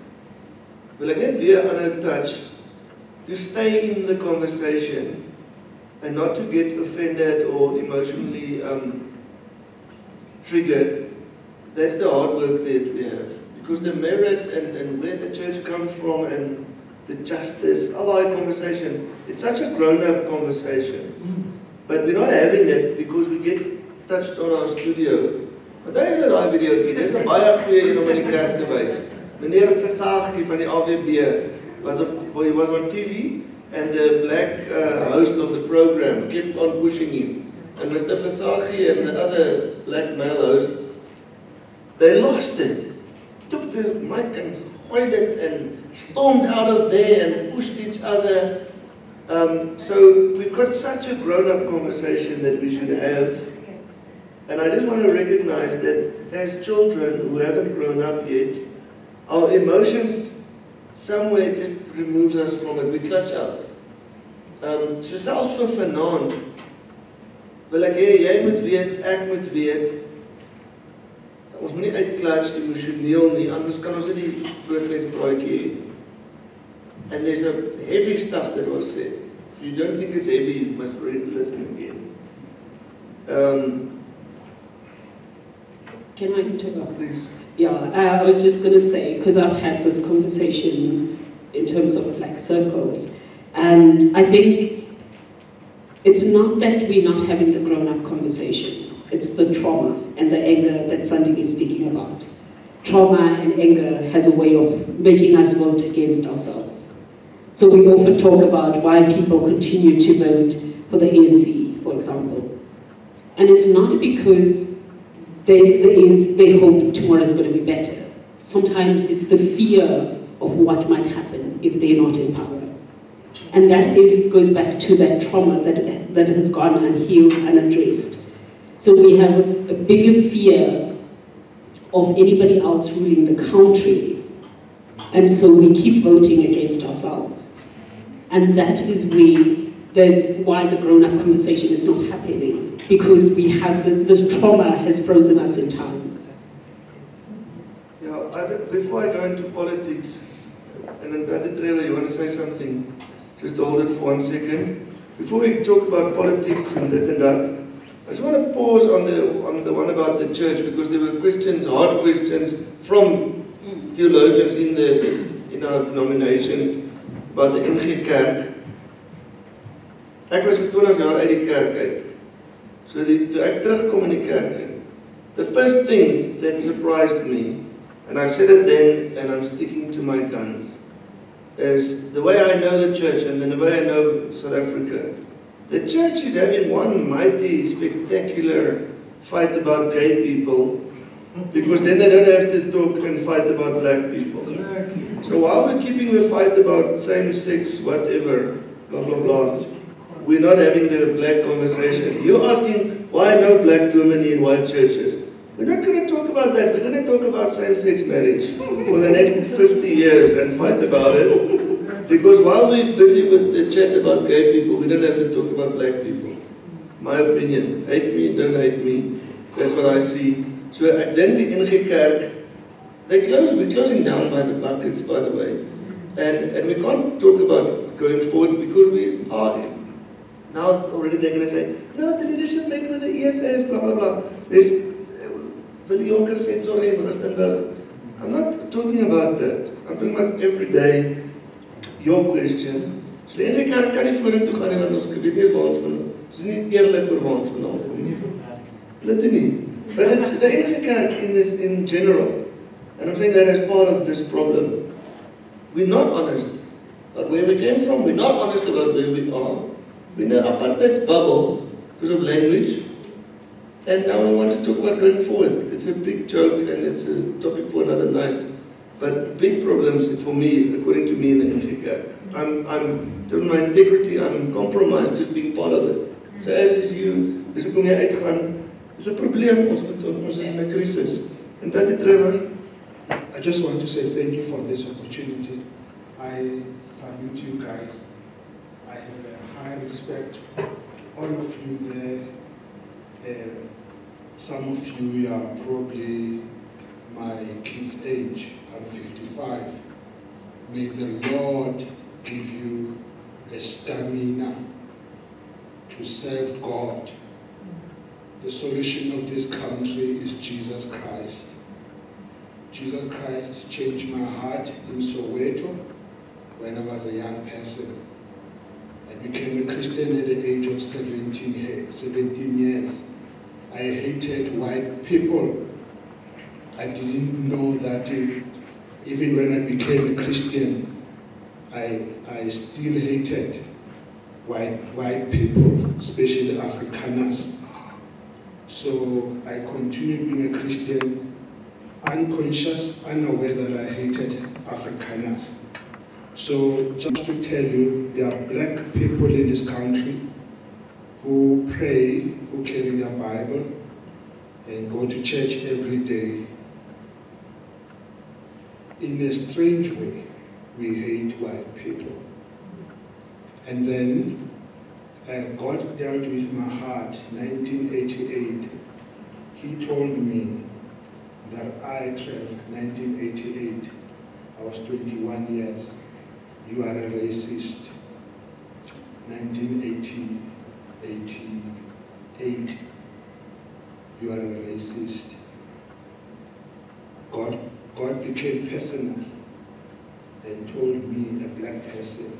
wil ek net weer aanhou touch, to stay in the conversation and not to get offended or emotionally triggered. That's the hard work that we have. Because the merit and where the church comes from and the justice, all our conversation, it's such a grown-up conversation. But we're not having it because we get touched on our studio. But daar is 'n video, dis 'n baie goeie een om in die kerk te wys. Meneer Versaghi van die AWB was on TV and the black host of the program kept on pushing him. And Mr. Versaghi and the other black male host, they lost it. Took the mic and hoided it and stormed out of there and pushed each other. So we've got such a grown-up conversation that we should have, and I just want to recognize that as children who haven't grown up yet, our emotions somewhere just removes us from it. We clutch out. So selfs vir vanaand wil ek hê jy moet weet, ek moet weet. Ons moet nie uitklats emosioneel nie, anders kan ons nie die voortlekspraatjie hê. And there's a heavy stuff that was said. If you don't think it's heavy, you must really listen again. Can I interrupt? Please. Yeah, I was just going to say, because I've had this conversation in terms of black circles, and I think it's not that we're not having the grown-up conversation, it's the trauma and the anger that Sandy is speaking about. Trauma and anger has a way of making us vote against ourselves. So we often talk about why people continue to vote for the ANC, for example. And it's not because they hope tomorrow is going to be better. Sometimes it's the fear of what might happen if they're not in power. And that goes back to that trauma that has gone unhealed, unaddressed. So we have a bigger fear of anybody else ruling the country. And so we keep voting against ourselves. And that is why the grown-up conversation is not happening, because we have this trauma has frozen us in time. Yeah, before I go into politics, and then Dr. Trevor, you want to say something? Just hold it for 1 second. Before we talk about politics and that and that, I just want to pause on the one about the church, because there were questions, hard questions from theologians in our denomination about the NG Kerk. Ek was vir 20 jaar uit die kerk uit. So toe ek terugkom in die kerk uit, the first thing that surprised me, and I've said it then and I'm sticking to my guns, is the way I know the church and the way I know South Africa. The church is having one mighty, spectacular fight about gay people, because then they don't have to talk and fight about black people. So while we're keeping the fight about same-sex, whatever, blah, blah, blah, we're not having the black conversation. You're asking why no black women in white churches. We're not going to talk about that. We're going to talk about same-sex marriage for the next 50 years and fight about it. Because while we're busy with the chat about gay people, we don't have to talk about black people. My opinion. Hate me, don't hate me. That's what I see. So then the NG Kerk, we're closing down by the buckets, by the way. And we can't talk about going forward because we are now already they're going to say, no, the leadership make with the EFF, blah, blah, blah. There's Willie Jonker said, sorry, in Rustenburg. I'm not talking about that. I'm talking about every day, your question. So die NG Kerk kan nie vorentoe gaan nie, want ons weet nie waar ons van, het is nie eerlik oor waar ons vandaan kom. Let nie. But the NG Kerk in general, and I'm saying that as part of this problem, we're not honest about where we came from, we're not honest about where we are. We're in an apartheid bubble because of language, and now we want to talk about going forward. It's a big joke and it's a topic for another night. But big problems for me, according to me, in the NG Kerk. I'm to my integrity, I'm compromised just being part of it. So as is you, dis ek om jy uitgaan, dis 'n probleem, ons is in 'n crisis. And Dr. Trevor, I just want to say thank you for this opportunity. I salute you guys. I have a high respect. All of you there, some of you are probably my kids' age. I'm 55. May the Lord give you a stamina to serve God. The solution of this country is Jesus Christ. Jesus Christ changed my heart in Soweto when I was a young person. I became a Christian at the age of 17 years. I hated white people. I didn't know that even when I became a Christian, I still hated white people, especially Afrikaners. So I continued being a Christian, unconscious, unaware that I hated Afrikaners. So just to tell you, there are black people in this country who pray, who carry their Bible, and go to church every day. In a strange way, we hate white people. And then God dealt with my heart, 1988. He told me that I, 1988, I was 21 years. You are a racist. 1988. You are a racist. God became personal and told me, a black person,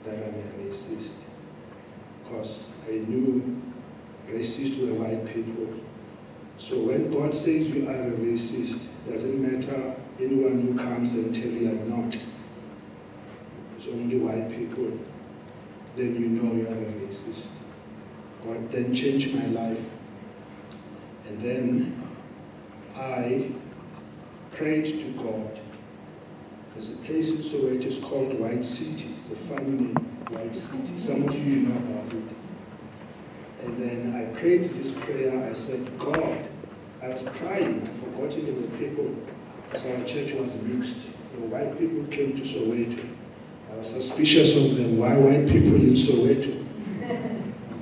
that I'm a racist. Because I knew racists were white people. So when God says you are a racist, doesn't matter anyone who comes and tells you I'm not. It's only white people. Then you know you are a racist. God then changed my life. And then I prayed to God. There's a place in Soweto, it's called White City. It's a funny name, White City. Some of you know about it. And then I prayed this prayer. I said, God, I was crying. I forgot there were people, because our church was mixed. The white people came to Soweto. I was suspicious of them. Why white people in Soweto?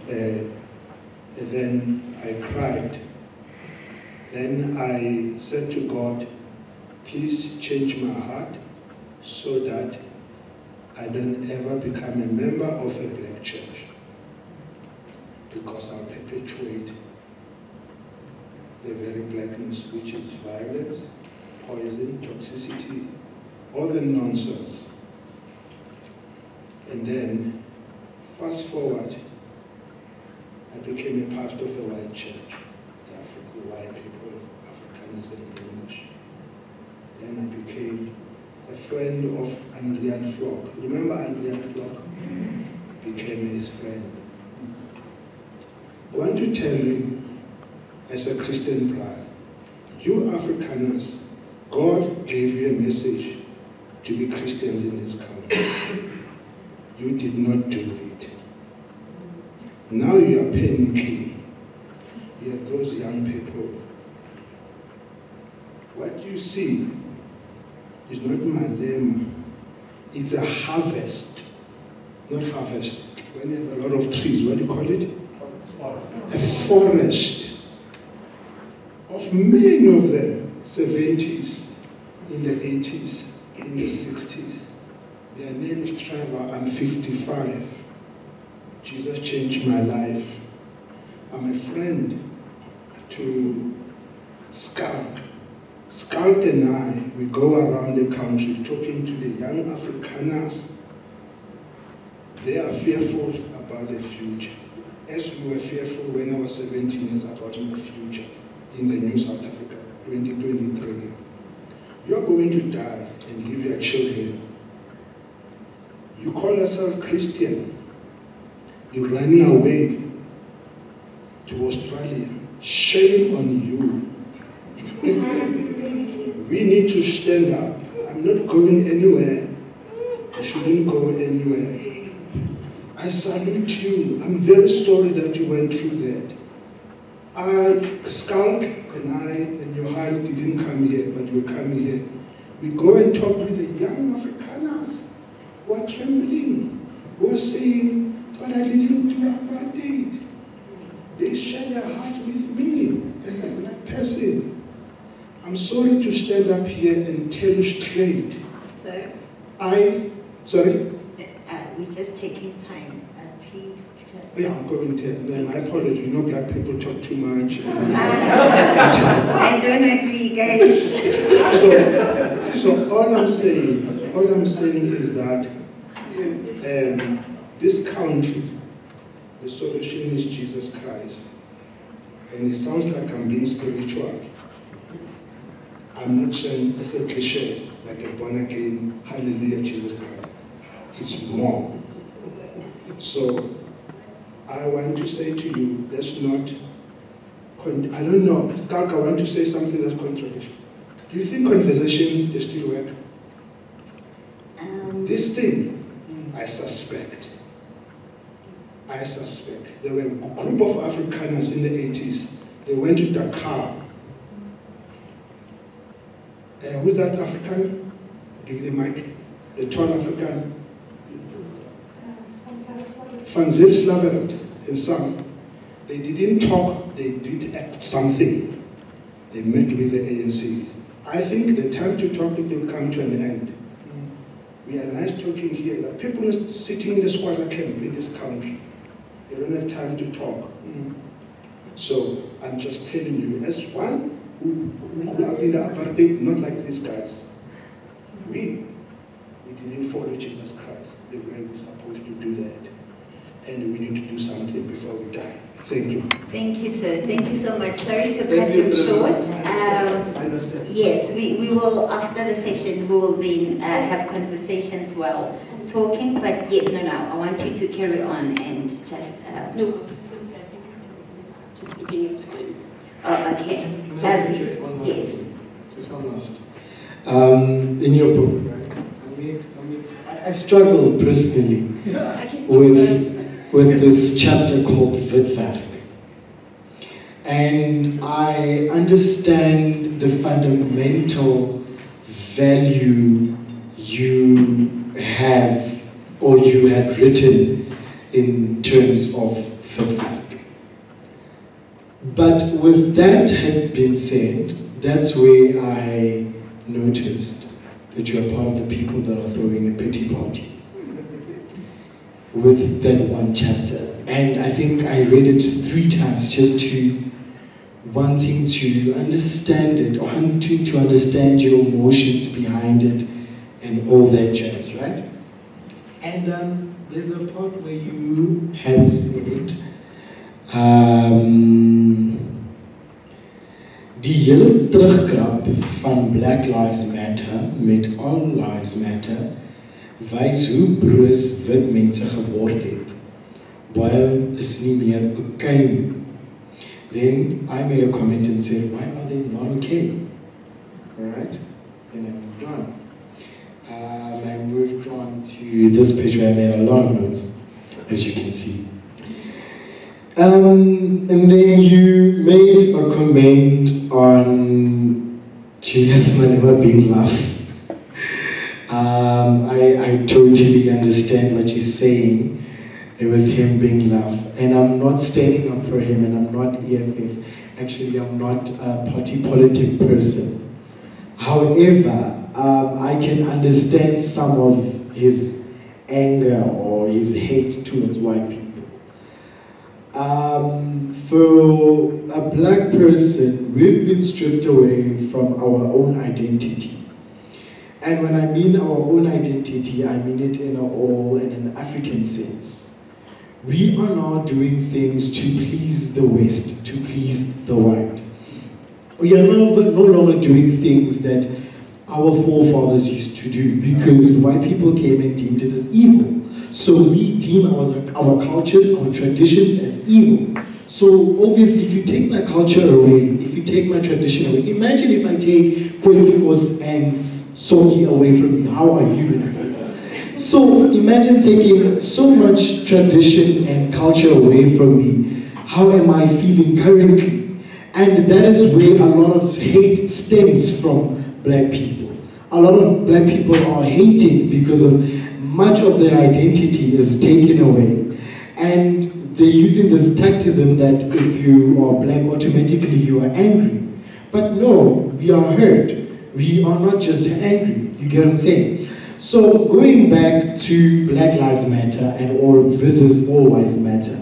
And then I cried. Then I said to God, please change my heart so that I don't ever become a member of a black church, because I'll perpetuate the very blackness, which is violence, poison, toxicity, all the nonsense. And then, fast forward, I became a pastor of a white church, the white people, Afrikaners and English. Then I became a friend of Andrian Flock. Remember Andrian Flock? Became his friend. I want to tell you, as a Christian bride, you Afrikaners, God gave you a message to be Christians in this country. You did not do it. Now you are panicking. You have those young people. What you see is not malema. It's a harvest. Not harvest. When you have a lot of trees, what do you call it? A forest of many of them, 70s, in the 80s, in the 60s. Their name is Trevor. I'm 55. Jesus changed my life. I'm a friend to Skulk. Skulk and I, we go around the country talking to the young Afrikaners. They are fearful about the future. As we were fearful when I was 17 years about the future in the New South Africa, 2023. You're going to die and leave your children. You call yourself Christian. You're running away to Australia. Shame on you. We need to stand up. I'm not going anywhere. I shouldn't go anywhere. I salute you. I'm very sorry that you went through that. Skulk and I and Johannes didn't come here, but we're coming here. We go and talk with the young Afrikaners who are trembling, who are saying, but I didn't do apartheid. They share their hearts with me as a black person. I'm sorry to stand up here and tell you straight. Sir? Sorry? We're just taking time. Please just... Yeah, I'm going to. My apology. You know, black people talk too much. I don't agree, guys. So all I'm saying is that this country, the solution is Jesus Christ. And it sounds like I'm being spiritual. I'm not saying it's a cliche, like a born again, hallelujah, Jesus Christ. It's more. So I want to say to you, let's not, I don't know, Skalk, I want to say something that's controversial. Do you think conversation is still work? this thing, I suspect, there were a group of Afrikaners in the 80s. They went to Dakar. Who's that Afrikaner? Give the mic. The tall Afrikaner. Van Zilslaberend and some. They didn't talk, they did act something. They met with the ANC. I think the time to talk will come to an end. We are nice talking here. The people sitting in the squatter camp in this country, they don't have time to talk. So I'm just telling you, as one who grew up in the apartheid, not like these guys, we didn't follow Jesus Christ the way we're supposed to do that. And we need to do something before we die. Thank you. Thank you, sir. Thank you so much. Sorry to cut you short. Yes, we will, after the session, we will then have conversations while talking. But yes, no, I want you to carry on and just... No, I was just going to say, I think just looking at it. Oh, okay. Just one last. Yes. Just one last. In your book, right? I struggle personally with this chapter called Witwerk. And I understand the fundamental value you have or you had written in terms of Witwerk. But with that had been said, that's where I noticed that you are part of the people that are throwing a pity party with that one chapter. And I think I read it 3 times just to wanting to understand it, or wanting to understand your emotions behind it and all that jazz, right? And there's a part where you had said, die hele terugkrap van Black Lives Matter met All Lives Matter wys hoe broos wit mense geword het. Baie is nie meer okay nie. Then I made a comment and said, why are they not okay? Alright? Then I moved on. I moved on to this page where I made a lot of notes, as you can see. And then you made a comment on Julius Malema being laugh. I totally understand what you're saying with him being laugh. And I'm not standing up for him, and I'm not EFF. Actually, I'm not a party politic person. However, I can understand some of his anger or his hate towards white people. For a black person, we've been stripped away from our own identity. And when I mean our own identity, I mean it in an African sense. We are now doing things to please the West, to please the white. We are no longer doing things that our forefathers used to do, because white people came and deemed it as evil. So we deem our cultures, our traditions as evil. So obviously, if you take my culture away, if you take my tradition away, imagine if I take Puerto and Soki away from me, how are you going to feel? So imagine taking so much tradition and culture away from me, how am I feeling currently? And that is where a lot of hate stems from black people. A lot of black people are hated because of much of their identity is taken away. And they're using this tactism that if you are black, automatically you are angry. But no, we are hurt. We are not just angry. You get what I'm saying? So going back to Black Lives Matter and all versus All Lives Matter,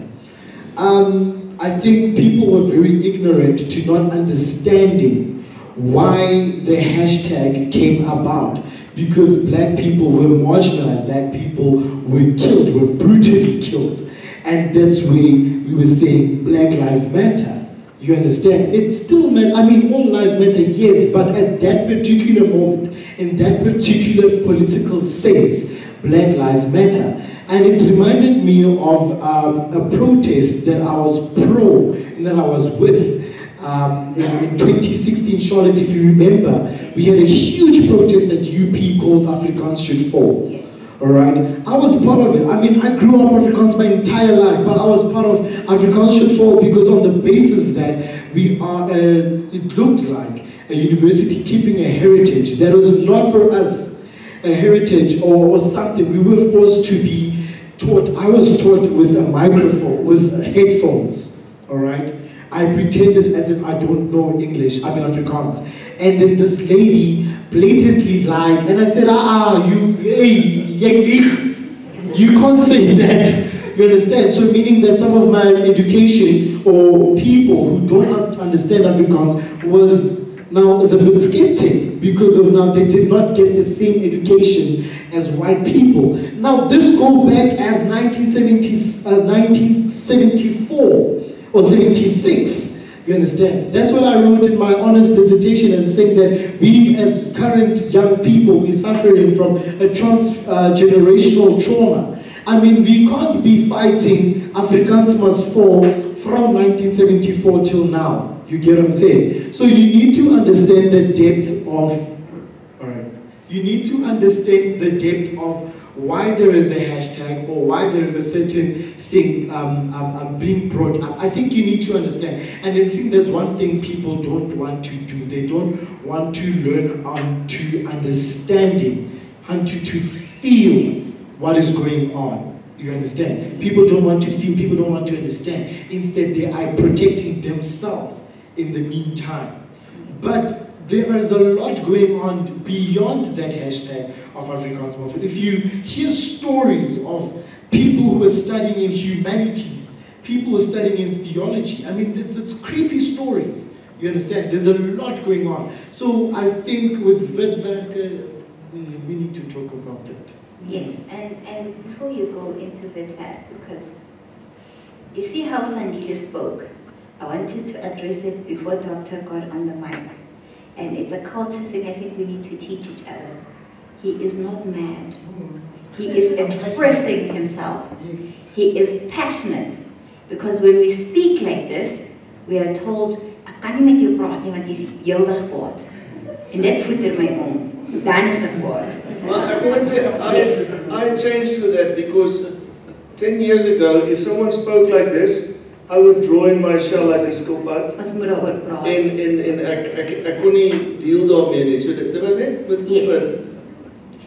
I think people were very ignorant to not understanding why the hashtag came about. Because black people were marginalized, black people were killed, were brutally killed. And that's where we were saying Black Lives Matter. You understand? It still meant, I mean, all lives matter, yes, but at that particular moment, in that particular political sense, Black Lives Matter. And it reminded me of a protest that I was pro and that I was with in 2016 Charlotte, if you remember. We had a huge protest at UP called Afrikaans Should Fall. all right? I was part of it. I mean, I grew up Afrikaans my entire life, but I was part of Afrikaans should fall because on the basis that we are, it looked like a university keeping a heritage that was not for us a heritage or something. We were forced to be taught. I was taught with a microphone, with headphones, all right? I pretended as if I don't know English, I mean Afrikaans. And then this lady blatantly lied, and I said, you can't say that. You understand? So meaning that some of my education or people who don't understand Afrikaans is a bit skeptic because of now they did not get the same education as white people. Now this goes back as 1974 or 76. You understand? That's what I wrote in my honors dissertation and saying that we as current young people, we're suffering from a transgenerational trauma. I mean, we can't be fighting Afrikaans must fall from 1974 till now. You get what I'm saying? So you need to understand the depth of, you need to understand the depth of why there is a hashtag or why there is a certain thing being brought up. I think you need to understand. And I think that's one thing people don't want to do. They don't want to learn on to understanding, and to feel what is going on. You understand? People don't want to feel, people don't want to understand. Instead, they are protecting themselves in the meantime. But there is a lot going on beyond that hashtag of Afrikaans movement. If you hear stories of people who are studying in humanities, people who are studying in theology, I mean, it's creepy stories. You understand? There's a lot going on. So I think with Witwerk, we need to talk about that. Yes, and before you go into Witwerk, because you see how Sandile spoke, I wanted to address it before Doctor got on the mic. And it's a culture thing I think we need to teach each other. He is not mad. He is expressing himself. He is passionate. Because when we speak like this, we are told, ek kan nie met jou praat nie want jy is heeldag kwaad. En dit voeder my om. Dan is ek kwaad. Well, I want to say, I changed with that because 10 years ago, if someone spoke like this, I would draw in my shell like a skilpad. En ek kon nie deel daarmee nie. So dit was net met oefen.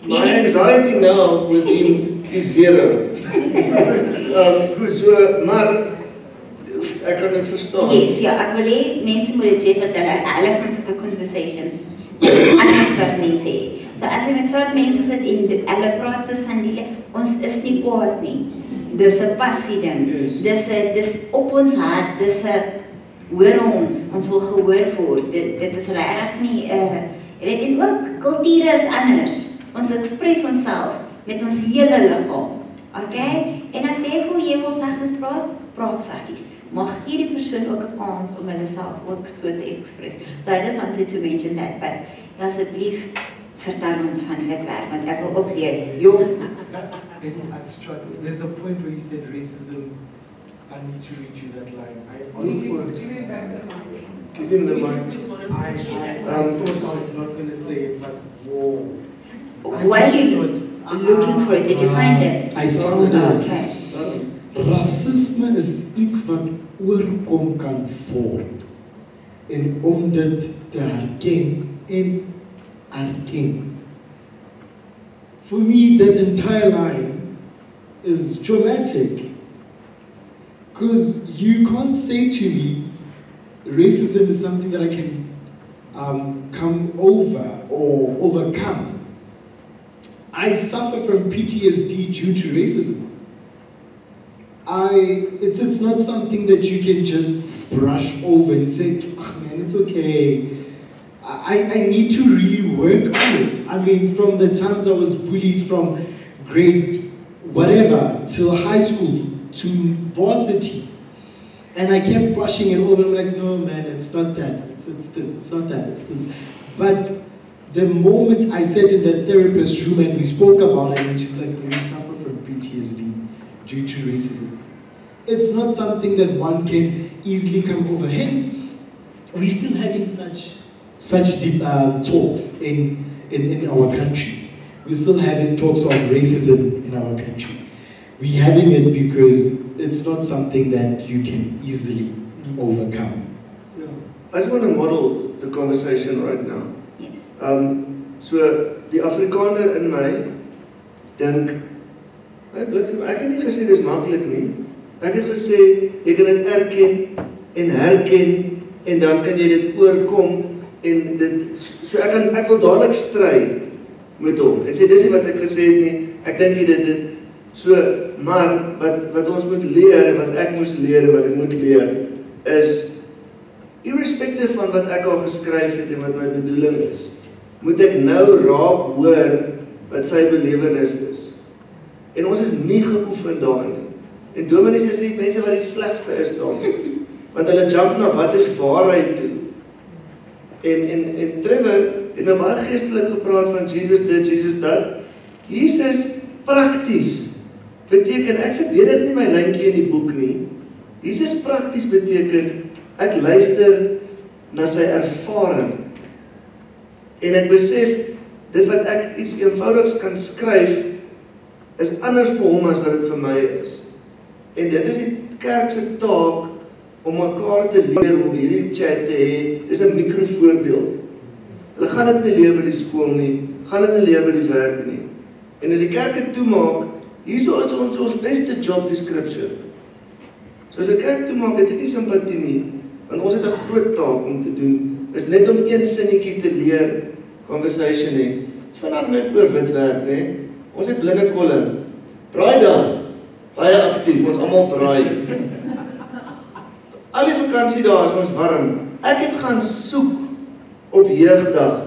My anxiety now with him is zero. Maar ek kan dit verstaan. Yes, ja, ek wil hê mense moet dit weet wat hulle van sulke conversations anders wat mense hê. So as jy met swart mense sit en hulle praat so Sandile, ons is nie kwaad nie. Dis 'n passie ding. Dis op ons hart, dis 'n hoor ons wil gehoor word. Dit is regtig nie en ook kulture is anders. Ons ekspres onsself met ons hele liggaam. Okay? En as jy voel jy wil saggies praat saggies. Mag gee die persoon ook 'n kans om hulle self ook so te ekspres. So I just wanted to mention that, but asseblief vertel ons van Witwerk want ek wil ook weet. It's a struggle. There's a point where you said racism. I need to read you that line. I honestly give him the mic. I thought I was not going to say it, but whoa. Why are you looking for it? Did you find it? I found it. Okay. Racisme is iets wat oorkom kan voort. En om dit te herken en erken. For me, that entire line is traumatic. Because you can't say to me, racism is something that I can come over or overcome. I suffer from PTSD due to racism. It's not something that you can just brush over and say, oh, man, it's okay. I need to really work on it. I mean, from the times I was bullied from grade whatever till high school to varsity, and I kept brushing it over. I'm like, no, man, it's not that. It's this. It's not that. It's this. But the moment I sat in that therapist room and we spoke about it, and she's like, you suffer from PTSD due to racism. It's not something that one can easily come over. Hence, we're still having such deep talks in our country. we're still having talks of racism in our country. We're having it because it's not something that you can easily overcome. Yeah. I just want to model the conversation right now. Yes. So, die Afrikaner in my dink, ek het nie gesê dis maklik nie. Ek het gesê, jy kan dit erken en herken en dan kan jy dit oorkom en dit, so ek wil dadelik stry met hom en sê dis nie wat ek gesê het nie, ek dink nie dit, so, maar wat ons moet leer en wat ek moes leer en wat ek moet leer is, irrespective van wat ek al geskryf het en wat my bedoeling is, moet ek nou raak hoor wat sy belewenis is. En ons is nie geoefen daarin nie. En dominees is die mense wat die slegste is daarin. Want hulle jump na wat is waarheid toe. En Trevor het nou baie geestelik gepraat van Jesus dit, Jesus dat. Jesus prakties beteken, ek verdedig nie my lyntjie in die boek nie. Jesus prakties beteken, ek luister na sy ervaring. En ek besef, dit wat ek iets eenvoudigs kan skryf, is anders vir hom as wat dit vir my is. En dit is die kerkse taak om mekaar te leer om hierdie chat te hê. Dis 'n mikrovoorbeeld. Hulle gaan dit nie leer by die skool nie, gaan dit nie leer by die werk nie. En as die kerk dit toemaak, hierso is ons beste job description. So as 'n kerk toemaak, het ek nie simpatie nie, want ons het 'n groot taak om te doen. Is net om een sinnetjie te leer, conversation hê. Vandag net oor wit werk, né? Ons het blinde kolle. Braai dag, baie aktief, ons almal braai. Al die vakansie daar is ons warm. Ek het gaan soek op jeugdag.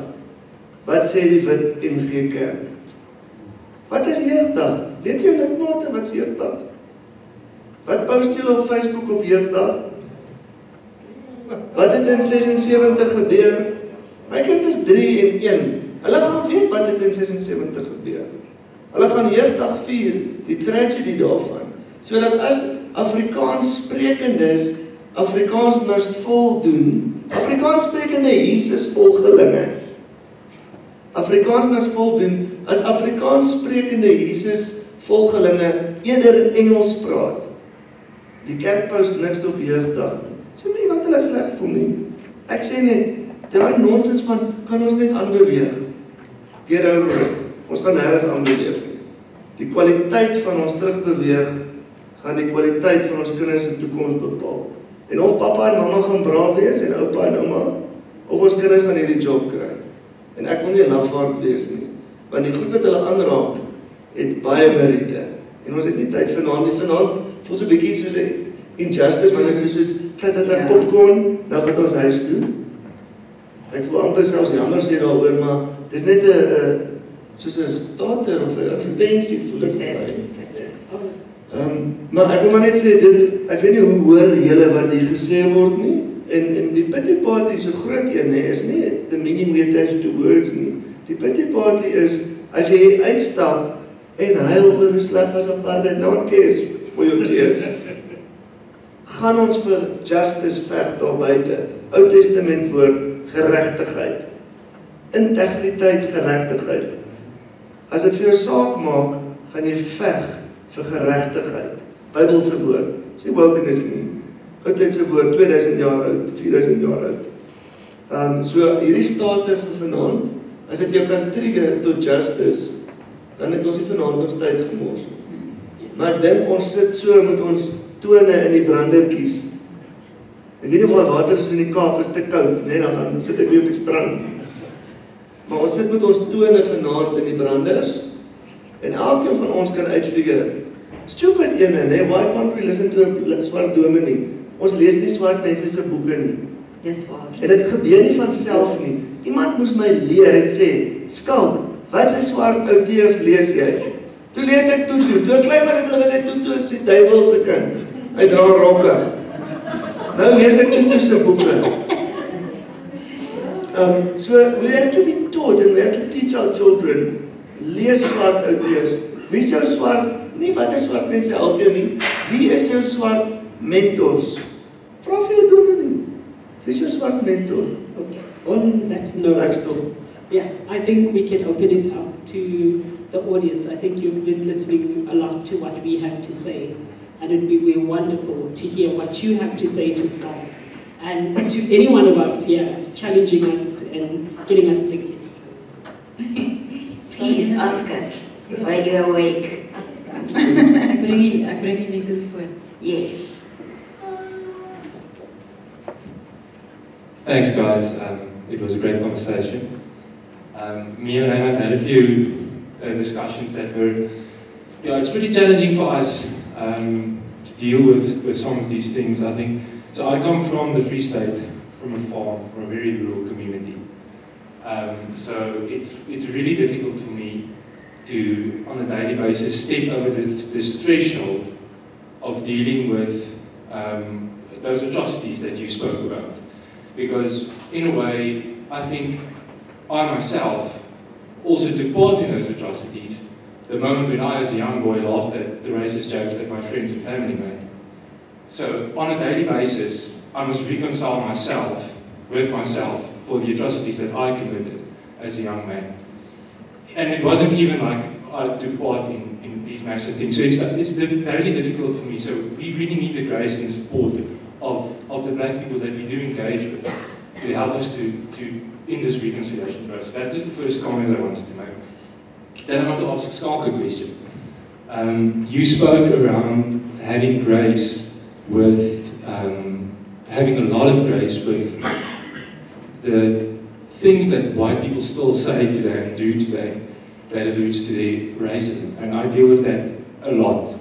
Wat sê die wit NG Kerk? Wat is jeugdag? Weet jy lidmate wat is jeugdag? Wat post jy op Facebook op jeugdag? Wat het in 76 gebeur? My kind is 3 en 1. Hulle gaan weet wat het in 76 gebeur. Hulle gaan jeugdag vier, die tragedy daarvan. Sodat as Afrikaans sprekendes Afrikaans must voldoen. Afrikaans sprekende Jesus volgelinge. Afrikaans must voldoen as Afrikaans sprekende Jesus volgelinge eerder Engels praat. Die kerk post niks op jeugdag nie. Sê nie wat hulle sleg voel nie. Ek sê net, daai nonsens van kan ons net aanbeweeg. Get over it. Ons gaan nêrens aanbeweeg. Die kwaliteit van ons terugbeweeg gaan die kwaliteit van ons kinders se toekoms bepaal. En of pappa en mamma gaan braaf wees en oupa en ouma, of ons kinders gaan hierdie job kry. En ek wil nie 'n lafaard wees nie, want die goed wat hulle aanraak het baie meriete. En ons het nie tyd vanaand nie. Vanaand voel so 'n bietjie soos 'n injustice, want dit is soos vat dit popcorn, nou gaan ons huis toe. Ek voel amper selfs jammer sê daaroor, maar dis net 'n soos 'n starter of 'n advertensie voel dit vir my. Maar ek wil maar net sê dit, ek weet nie hoe hoor julle wat hier gesê word nie. En die pity party is 'n groot een, nee, is nie the meaning we attach to words nie. Die pity party is as jy uitstap en huil oor hoe sleg was apartheid, no one cares for your tears. Gaan ons vir justice veg daar buite. Ou Testament woord geregtigheid. Integriteit, geregtigheid. As dit vir jou saak maak, gaan jy veg vir geregtigheid. Bybelse woord. Sê wokeness nie. Oudheidse woord, 2000 jaar oud, 4000 jaar oud. So hierdie state vir vanaand, as dit jou kan trigger tot justice, dan het ons nie vanaand ons tyd gemors. Maar ek dink ons sit so met ons tone in die brandertjies. Ek weet nie of die water soos in die Kaap is te koud, nee, dan sit ek weer op die strand. Maar ons sit met ons tone vanaand in die branders, en elkeen van ons kan uitfigure. Stupid ene, nee, why can't we listen to a swart dominee? Ons lees nie swart mense se boeke nie. Dis waar. En dit gebeur nie van self nie. Iemand moes my leer en sê, Skalk, wat se swart outeurs lees jy? Toe lees ek Tutu. Toe ek klein was het hulle gesê, Tutu is die duiwel se kind. Hy dra rokke. Nou lees ek Tutu se boeke. So we have to be taught and we have to teach our children, lees swart outeurs. Wie is jou swart? Nie wat is swart mense help jou nie. Wie is jou swart mentors? Vra vir jou dominee. Wie is jou swart mentor? Okay, on that note, Ek stop. yeah, I think we can open it up to the audience. I think you've been listening a lot to what we have to say, and it would be wonderful to hear what you have to say to Scott, and to any one of us here, challenging us and getting us thinking. Please ask us while you're awake. I bring die microfoon. Yes. Thanks, guys. It was a great conversation. Me and Anna have had a few discussions that were, it's pretty challenging for us to deal with some of these things, I think. So I come from the Free State, from a farm, from a very rural community. So it's really difficult for me to, on a daily basis, step over this threshold of dealing with those atrocities that you spoke about. Because, in a way, I think I myself also took part in those atrocities. The moment when I, as a young boy, laughed at the racist jokes that my friends and family made. So, on a daily basis, I must reconcile myself with myself for the atrocities that I committed as a young man. And it wasn't even like I took part in these massive things. So it's very difficult for me. So we really need the grace and support of the black people that we do engage with to help us to end this reconciliation process. That's just the first comment I wanted to make. Then I want to ask Skalk a question. You spoke around having grace with, having a lot of grace with the things that white people still say today and do today that alludes to their racism. And I deal with that a lot.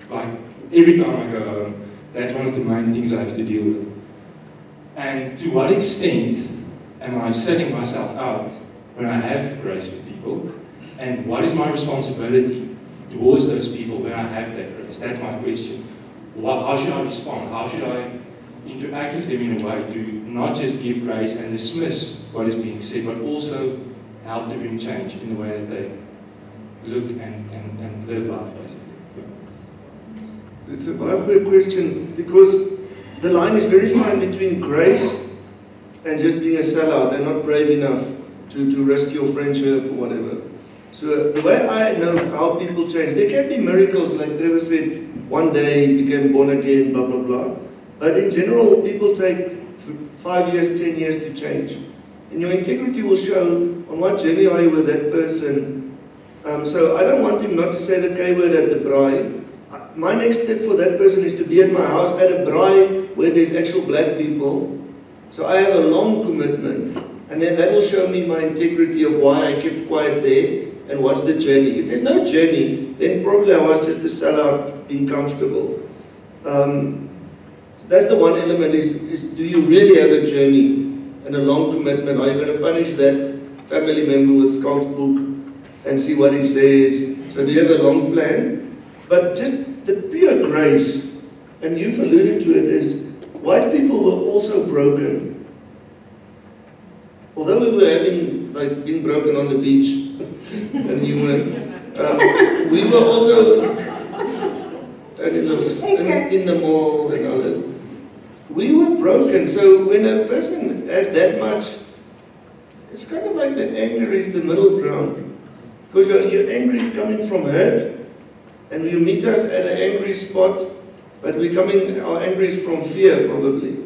Like, every time I go home, that's one of the main things I have to deal with. And to what extent am I setting myself out when I have grace with people? And what is my responsibility towards those people when I have that grace? That's my question. How should I respond? How should I interact with them in a way to not just give grace and dismiss what is being said, but also help to bring change in the way that they look and live life, basically? It's a very good question, because the line is very fine between grace and just being a sellout and not brave enough to risk your friendship or whatever. So the way I know how people change, there can be miracles, like Trevor said, one day he became born again, blah, blah, blah. But in general, people take 5 years, 10 years to change. And your integrity will show on what journey are you with that person. So I don't want him not to say the K word at the braai. My next step for that person is to be at my house at a braai where there's actual black people. So I have a long commitment. And then that will show me my integrity of why I kept quiet there and what's the journey. If there's no journey, then probably I was just a sellout being comfortable. So that's the one element, is do you really have a journey and a long commitment? Are you going to punish that family member with Skalk's book and see what he says? So do you have a long plan? But just the pure grace, and you've alluded to it, is white people were also broken. Although we were having, like, being broken on the beach, and you weren't, we were also, and in the mall and all this. We were broken. So when a person has that much, it's kind of like that anger is the middle ground. Because you're angry coming from hurt, and you meet us at an angry spot, but our anger is from fear, probably.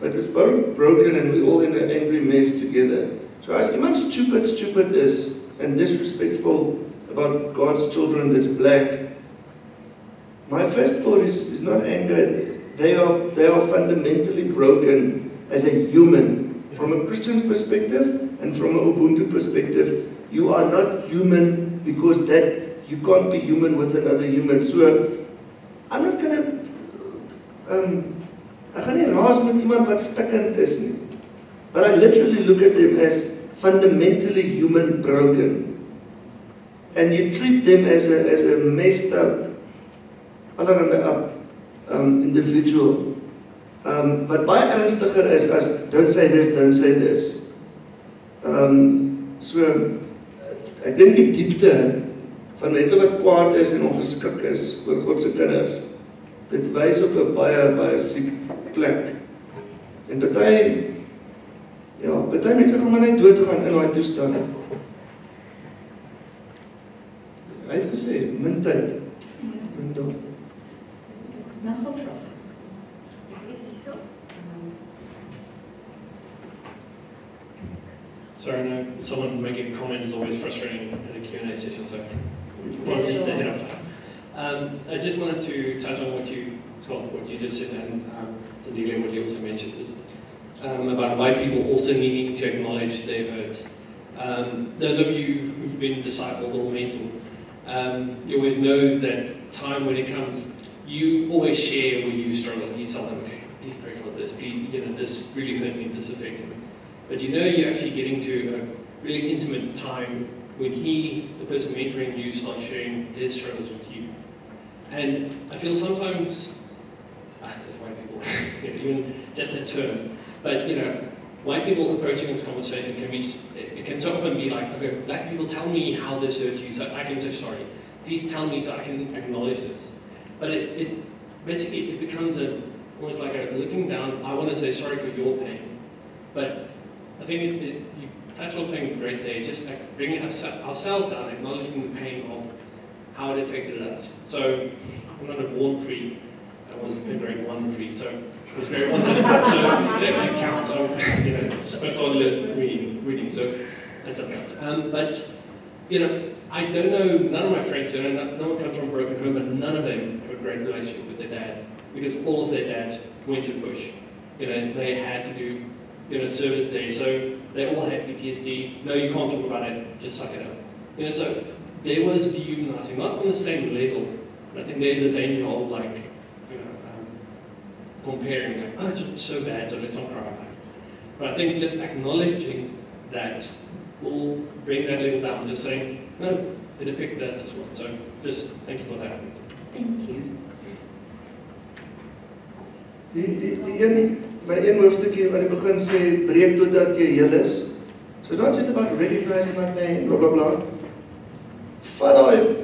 But it's both broken, and we're all in an angry mess together. So as much stupid is, and disrespectful about God's children that's black, my first thought is not anger. They are fundamentally broken as a human. From a Christian's perspective and from an Ubuntu perspective, you are not human because you can't be human with another human. So I'm not going to ek gaan nie raas met iemand wat stikkend is nie. But I literally look at them as fundamentally human broken. And you treat them as a messed up, individual. But baie ernstiger is as don't say this. So ek dink die diepte van mense wat kwaad is en ongeskik is oor God se kinders, dit wys op 'n baie siek plek. En party mense gaan maar net doodgaan in daai toestand. Hy het gesê, min tyd. Min dae. Nog 'n vraag. Is dit so? Sorry, no, someone making a comment is always frustrating in a Q&A session, so apologies ahead of time. I just wanted to touch on what you, Scott, what you just said, and Sandelia, what you also mentioned, is about white people also needing to acknowledge their hurt. Those of you who've been discipled or mentored, you always know that time when it comes, you always share when you struggle. You tell them, okay, please pray for this, please, this really hurt me, this affected me. But you're actually getting to a really intimate time when the person mentoring you, starts sharing his struggles with you. And I feel sometimes, I said white people, even just a term, but white people approaching this conversation it can so often be like, okay, black people, tell me how this hurt you so I can say sorry. Please tell me so I can acknowledge this. But it basically becomes almost like a looking down, I want to say sorry for your pain. But I think you touch on something great there, just like bringing ourselves down, acknowledging the pain of how it affected us. So I'm not a born free, I was in grade 1 free, so it was grade 1, so that counts. So it's supposed to learn reading, so that stuff counts. But I don't know, none of my friends, no one comes from a broken home, but none of them have a great relationship with their dad, because all of their dads went to bush. They had to do service there, so they all had PTSD. No, you can't talk about it, just suck it up. So there was dehumanizing, not on the same level, but I think there's a danger of comparing, like, oh, it's so bad, so let's not cry about it. But I think just acknowledging that will bring that level down, just saying, no, it affected us as well. So just thank you for that. Thank you. My een hoofdstukje aan die begin sê, breek totdat jy heel is. So it's not just about recognizing my pain, blah, blah, blah. Vat daai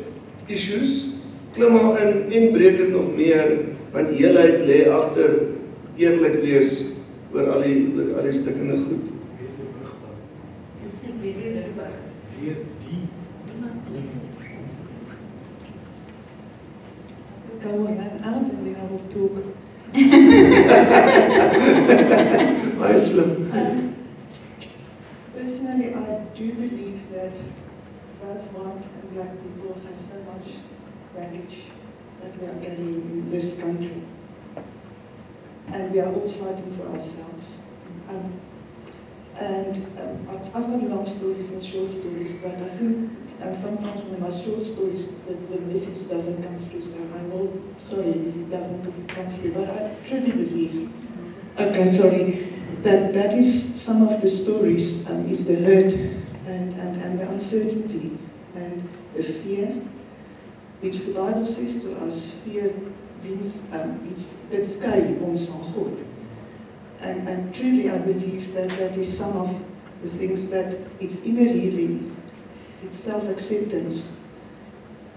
issues, klim maar in en breek dit nog meer, want heelheid lê agter eerlik wees oor al die stukkende goed. Wees die brugbaar. Wees die brugbaar. Wees die. Come on, I don't think I will talk. Baie slim. Personally, I do believe that both white and black people have so much baggage that we are carrying in this country. And we are all fighting for ourselves. I've got long stories and short stories, but I think sometimes when my short stories, the message doesn't come through, so I'm all sorry if it doesn't come through, but I truly believe, that is some of the stories, is the hurt and the uncertainty and the fear, which the Bible says to us, fear brings, dit skei ons van God. And truly I believe that that is some of the things that it's inner healing, it's self-acceptance,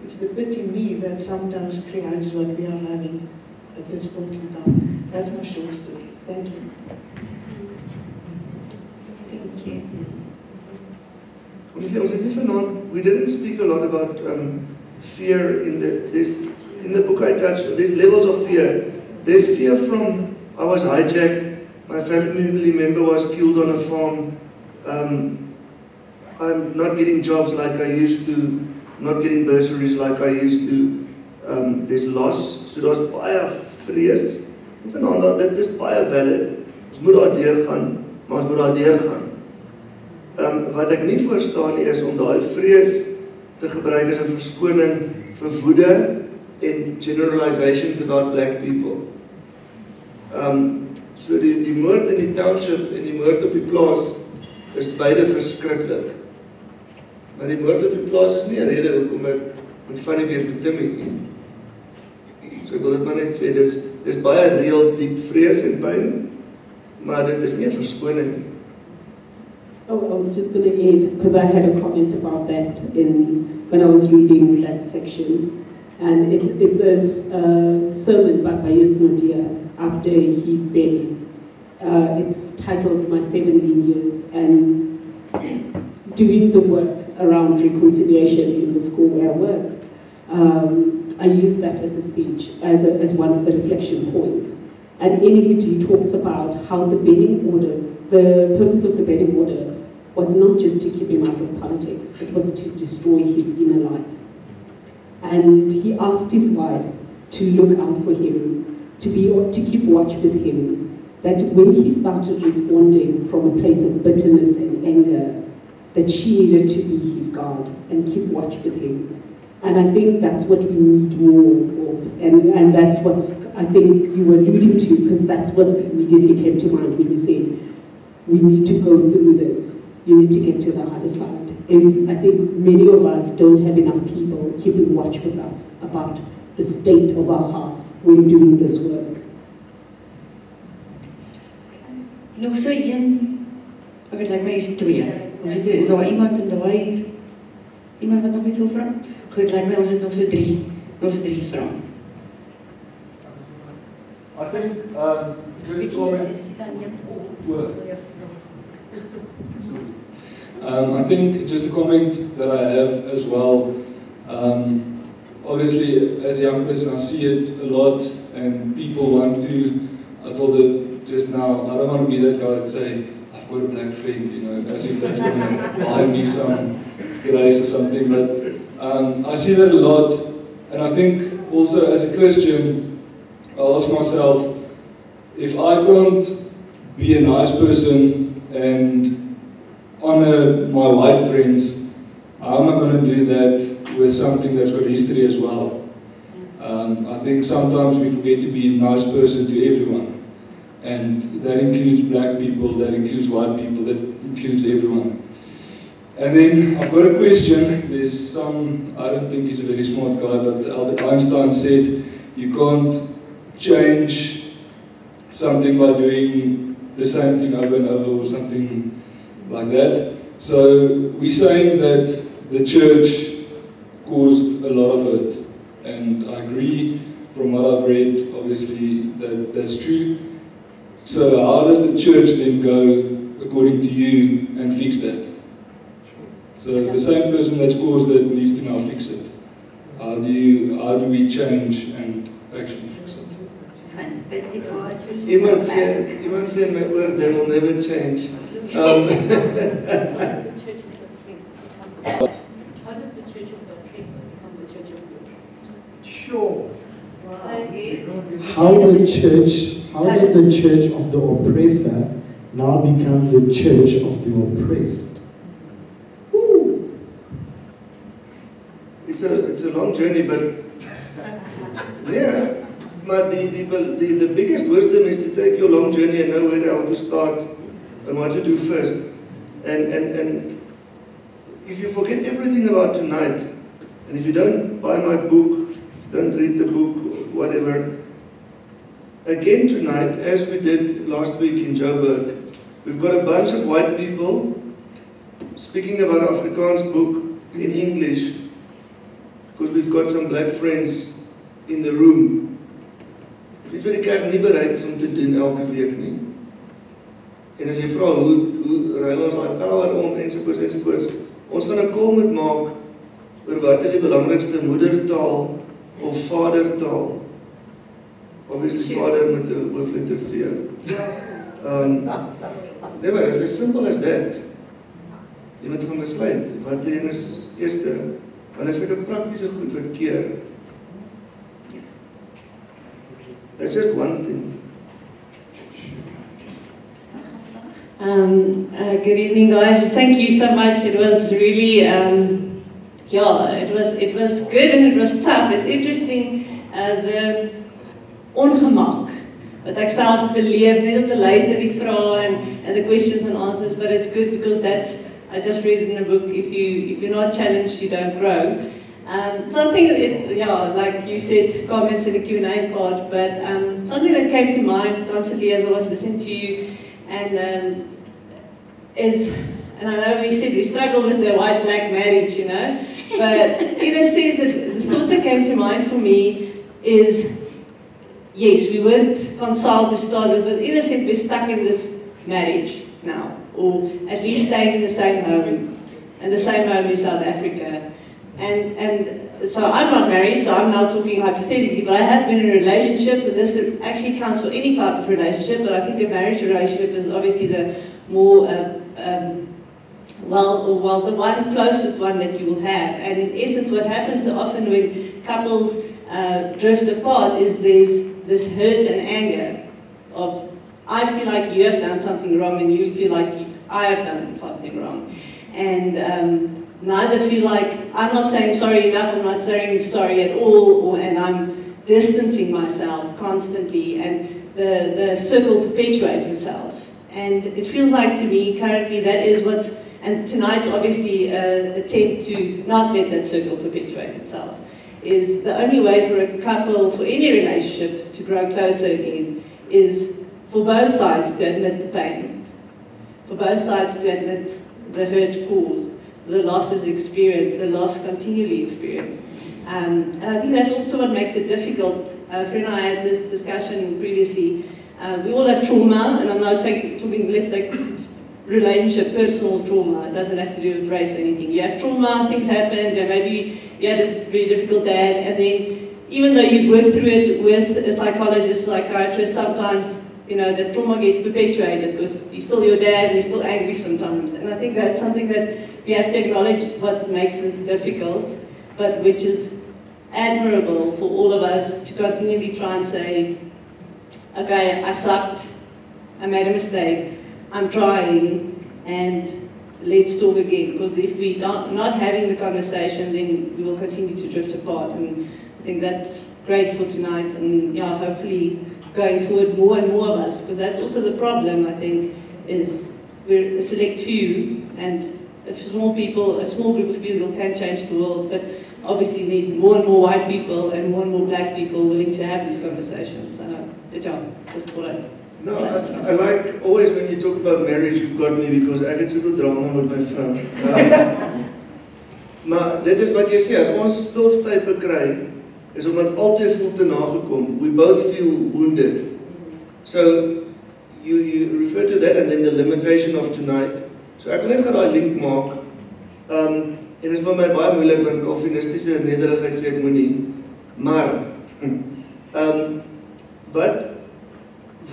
it's the bit in me that sometimes creates what we are having at this point in time. That's my short story. Thank you. Thank you. We didn't speak a lot about fear in the book I touched. There's levels of fear. There's fear from, I was hijacked, my family member was killed on a farm, I'm not getting jobs like I used to, not getting bursaries like I used to, there's loss, so daar's baie vrees. Vanaand, dit is baie valid. Ons moet daar deurgaan, maar ons moet daar deurgaan. Wat ek nie verstaan nie is om daai vrees te gebruik as 'n verskoning vir woede en generalizations about black people. So die moord in die township en die moord op die plaas is beide verskriklik. Maar die moord op die plaas is nie 'n rede hoekom ek moet funny wees met Timmy nie. So ek wil dit maar net sê, dis baie reël diep vrees en pyn, maar dit is nie 'n verskoning nie. Oh, I was just going to add, because I had a comment about that when I was reading that section. And it's a sermon by Yusnodia after his day. It's titled My 17 Years, and doing the work around reconciliation in the school where I work. I use that as a speech, as one of the reflection points. And in it, he talks about how the Benning order, the purpose of the Benning order was not just to keep him out of politics, it was to destroy his inner life. And he asked his wife to look out for him, to keep watch with him, that when he started responding from a place of bitterness and anger, that she needed to be his guard and keep watch with him. And I think that's what we need more of, and that's what I think you were alluding to, because that's what immediately came to mind when you said, we need to go through this, you need to get to the other side. I think many of us don't have enough people keeping watch with us about the state of our hearts when doing this work. Nog so een, ek lyk my is twee. Is daar iemand in daai, iemand wat nog iets wil vra? Goed, lyk my ons het nog so drie vrae. I think just comment. I think just a comment that I have as well. Obviously, as a young person, I see it a lot, and people want to. I told her just now, I don't want to be that guy that say, "I've got a black friend," you know, as if that's going to buy me some grace or something. But I see that a lot, and I think also as a Christian, I ask myself, if I can't be a nice person and honor my white friends, how am I going to do that with something that's got history as well? I think sometimes we forget to be a nice person to everyone, and that includes black people, that includes white people, that includes everyone. And then I've got a question. There's some, I don't think he's a very smart guy, but Albert Einstein said you can't change something by doing the same thing over and over or something like that. So we're saying that the church caused a lot of hurt, and I agree from what I've read, obviously, that that's true. So how does the church then go, according to you, and fix that? So the same person that's caused it needs to now fix it. How do we change and actually fix it? Iemand sê my oor, they will never change. How does the Church of the Oppressor become the Church of the Oppressed? Sure. How does the church of the oppressor now becomes the church of the oppressed? It's a long journey, but yeah. But the biggest wisdom is to take your long journey and know where the hell to start and what to do first. And if you forget everything about tonight, and if you don't buy my book, don't read the book, whatever, again tonight, as we did last week in Joburg, we've got a bunch of white people speaking about Afrikaans book in English, because we've got some black friends in the room. Dis vir die kerk nie bereid is om te doen elke week nie. En as jy vra hoe ruil ons daai power om ensovoorts, ons gaan 'n call moet maak oor wat is die belangrikste moedertaal of vadertaal. Obviously vader met 'n hoofletter V. Nee, maar it's as simple as that. Jy moet gaan besluit wat een is eerste, want is dit 'n praktiese goed wat keer. That's just one thing. Good evening, guys. Thank you so much. It was really, it was good and it was tough. It's interesting, the ongemak wat ek selfs beleef net om te luister die vrae and the questions and answers, but it's good because I just read in the book, if you're not challenged, you don't grow. Something like you said, comments in the Q&A part, but something that came to mind constantly as I was listening to you, and I know we said we struggle with the white-black marriage, you know, but in a sense, the thought that came to mind for me is, yes, we weren't consulted to start with, but in a sense, we're stuck in this marriage now, or at least staying in the same home, and the same home in South Africa. And so I'm not married, so I'm now talking hypothetically, but I have been in relationships, and this actually counts for any type of relationship, but I think a marriage relationship is obviously the more, well, the one closest one that you will have. And in essence, what happens so often when couples drift apart is there's this hurt and anger of, I feel like you have done something wrong, and you feel like I have done something wrong. And neither feel like, I'm not saying sorry enough, I'm not saying sorry at all, and I'm distancing myself constantly, and the circle perpetuates itself. And it feels like to me currently that is what's, and tonight's obviously an attempt to not let that circle perpetuate itself, is the only way for a couple, for any relationship to grow closer again, is for both sides to admit the pain, for both sides to admit the hurt caused, the losses experienced, the loss continually experienced. And I think that's also what makes it difficult. Fred and I had this discussion previously. We all have trauma, and I'm not talking, let's take relationship, personal trauma. It doesn't have to do with race or anything. You have trauma, things happened, and maybe you had a really difficult dad, and then even though you've worked through it with a psychologist, psychiatrist, sometimes the trauma gets perpetuated because he's still your dad and he's still angry sometimes. And I think that's something that we have to acknowledge, what makes this difficult, but which is admirable for all of us to continually try and say, okay, I sucked, I made a mistake, I'm trying, and let's talk again. Because if we don't, not having the conversation, then we will continue to drift apart. And I think that's great for tonight, and yeah, hopefully going forward more and more of us, because that's also the problem, I think, is we're a select few, and a small group of people can change the world, but obviously need more and more white people and more black people willing to have these conversations. But yeah, just thought I'd... No, I like, always when you talk about marriage, you've got me, because ek het soveel drama met my vrou. Maar dit is wat jy sê, as ons stilstype kry, is omdat altyd voel te nagekom. We both feel wounded. So, you refer to that and then the limitation of tonight. So ek wil net gaan daai link maak. En dit is vir my baie moeilik, want Calvinistiese nederigheid sê ek moenie. Maar,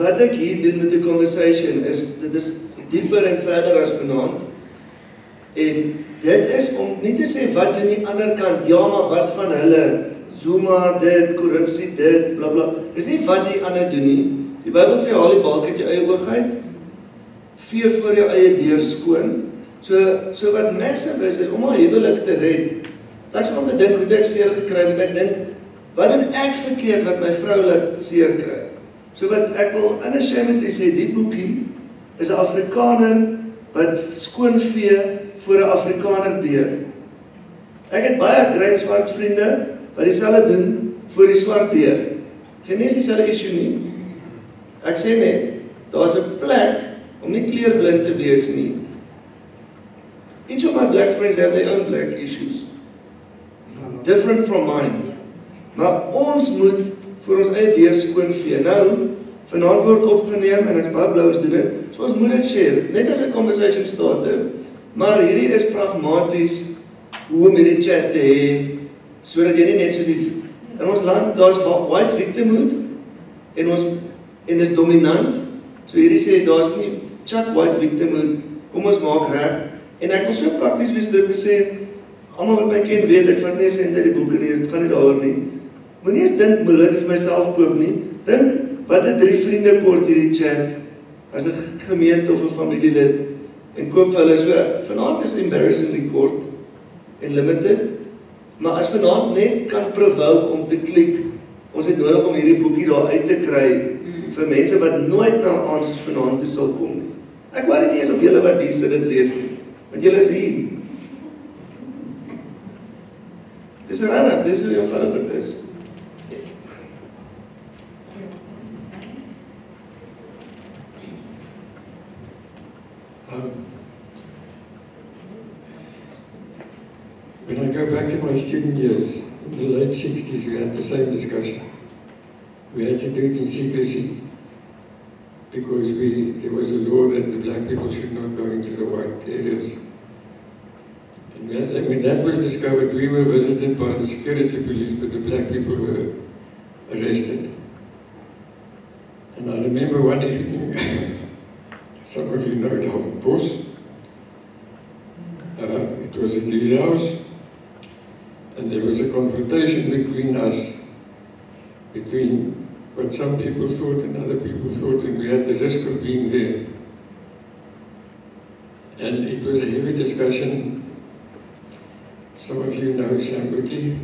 wat ek hier doen met die conversation is, dit is dieper en verder as vanaand. En dit is om nie te sê wat doen die ander kant, ja maar wat van hulle, Zuma, dit, korrupsie, dit, bla bla. Dis nie wat die ander doen nie. Die Bybel sê, haal die balk uit jou eie oog uit, vee voor jou eie deur skoon. So wat massive is om haar huwelik te red. Ek sal te dink, hoe ek seer gekry, want ek dink, wat doen ek verkeerd wat my vrou laat seer kry? So wat ek wil unashamedly sê, die boekie is 'n Afrikaner wat skoon vee voor 'n Afrikaner deur. Ek het baie great swart vriende wat dieselfde doen voor die swart deur. Ek sê nie is dieselfde issue nie. Ek sê net, daar's 'n plek om nie kleurblind te wees nie. Each of my black friends have their own black issues. Different from mine. Maar ons moet vir ons eie deur skoon vee. Nou, vanaand word opgeneem en ek baie bly ons doen dit. So ons moet dit share, net as 'n conversation starter. Maar hierdie is pragmaties hoe om hierdie chat te hê, sodat jy nie net soos die in ons land, daar's white victimhood en is dominant. So hierdie sê daar's nie chat white victimhood, kom ons maak reg. En ek wil so prakties wees dit te sê, almal wat my ken weet, ek vat nie sent uit die boeke nie, dit gaan nie daaroor nie. Moenie eens dink, moet ek vir myself koop nie. Dink, wat het 3 vriende kort hierdie chat, as dit gemeente of 'n familielid, en koop vir hulle so, vanaand is embarrassingly kort en limited, maar as vanaand net kan provoke om te klik, ons het nodig om hierdie boekie daar uit te kry, vir mense wat nooit na ons vanaand toe sal kom nie. Ek worry nie eens of julle wat hier sit dit lees nie, want julle is hier. Dis rarig, dis hoe eenvoudig dit is. When I go back to my student years, in the late 60s, we had the same discussion. We had to do it in secrecy because there was a law that the black people should not go into the white areas. And when that was discovered, we were visited by the security police, but the black people were arrested. And I remember one evening, some of you know Dalton Bos. It was at his house, and there was a confrontation between us, between what some people thought and other people thought, and we had the risk of being there. And it was a heavy discussion. Some of you know Sam Buki,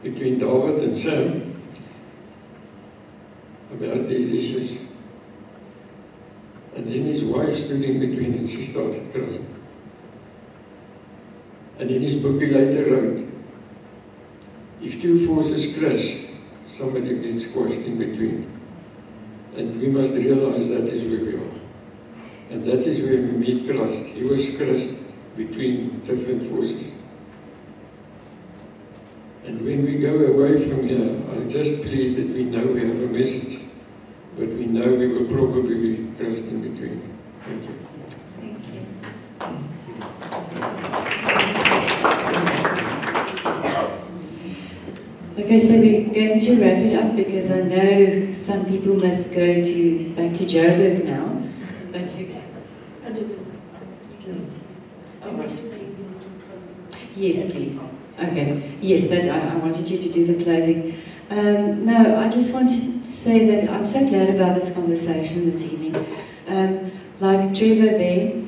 between David and Sam about these issues. And then his wife stood in between and she started crying. And in his book he later wrote, if two forces crash, somebody gets squashed in between. And we must realize that is where we are. And that is where we meet Christ. He was crushed between different forces. And when we go away from here, I just plead that we know we have a message, but we know we will probably be crushed in between. Thank you. Thank you. Okay, so we're going to wrap it up because I know some people must go back to Joburg now. But you Yes, please. Okay. Yes, I wanted you to do the closing. No, I just want to say that I'm so glad about this conversation this evening. Like Trevor there,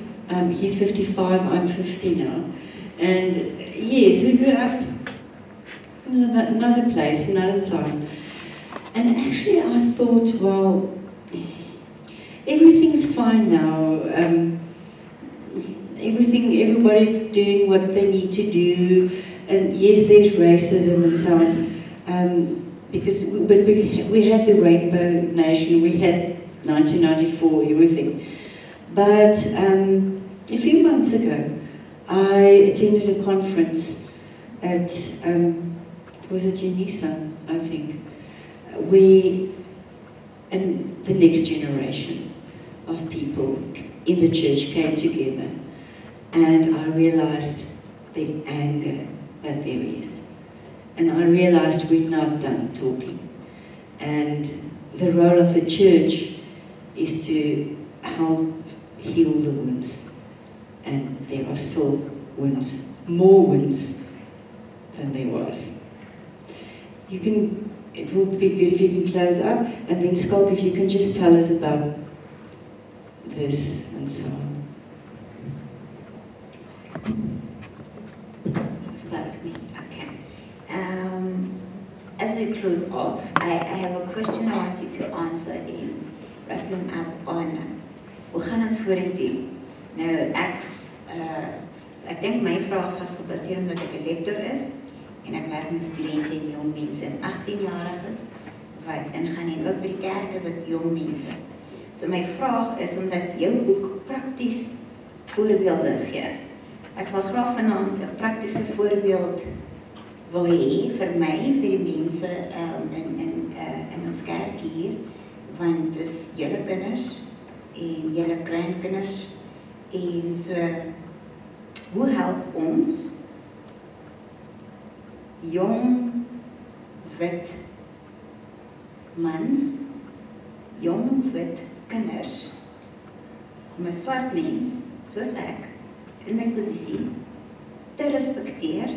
he's 55, I'm 50 now. And yes, we grew up in another place, another time. And actually I thought, well, everything's fine now. Everybody's doing what they need to do. And yes, there's racism and so on. But we had the Rainbow Nation, we had 1994, everything. But a few months ago, I attended a conference at, was it UNISA, I think, and the next generation of people in the church came together. And I realized the anger that there is. And I realized we're not done talking. And the role of the church is to help heal the wounds. And there are still wounds, more wounds than there was. It will be good if you can close up, and then Scott, if you can just tell us about this and so on. Start with me, okay. As we close off, I have a question I want you to answer in wrapping up on hoe gaan ons vorentoe? Nou, ek dink my vraag was gebaseer omdat ek 'n lektor is en ek werk met studente en jong mense en 18-jariges wat ingaan en ook by die kerk is dit jong mense. So my vraag is omdat jou boek prakties voorbeelde gee. Ek sal graag vanaand 'n praktiese voorbeeld wil hê vir my, vir die mense in ons kerk hier, want dit is julle kinders en julle kleinkinders en so hoe help ons jong wit mans, jong wit kinders om 'n swart mens soos ek in my posisie te respekteer.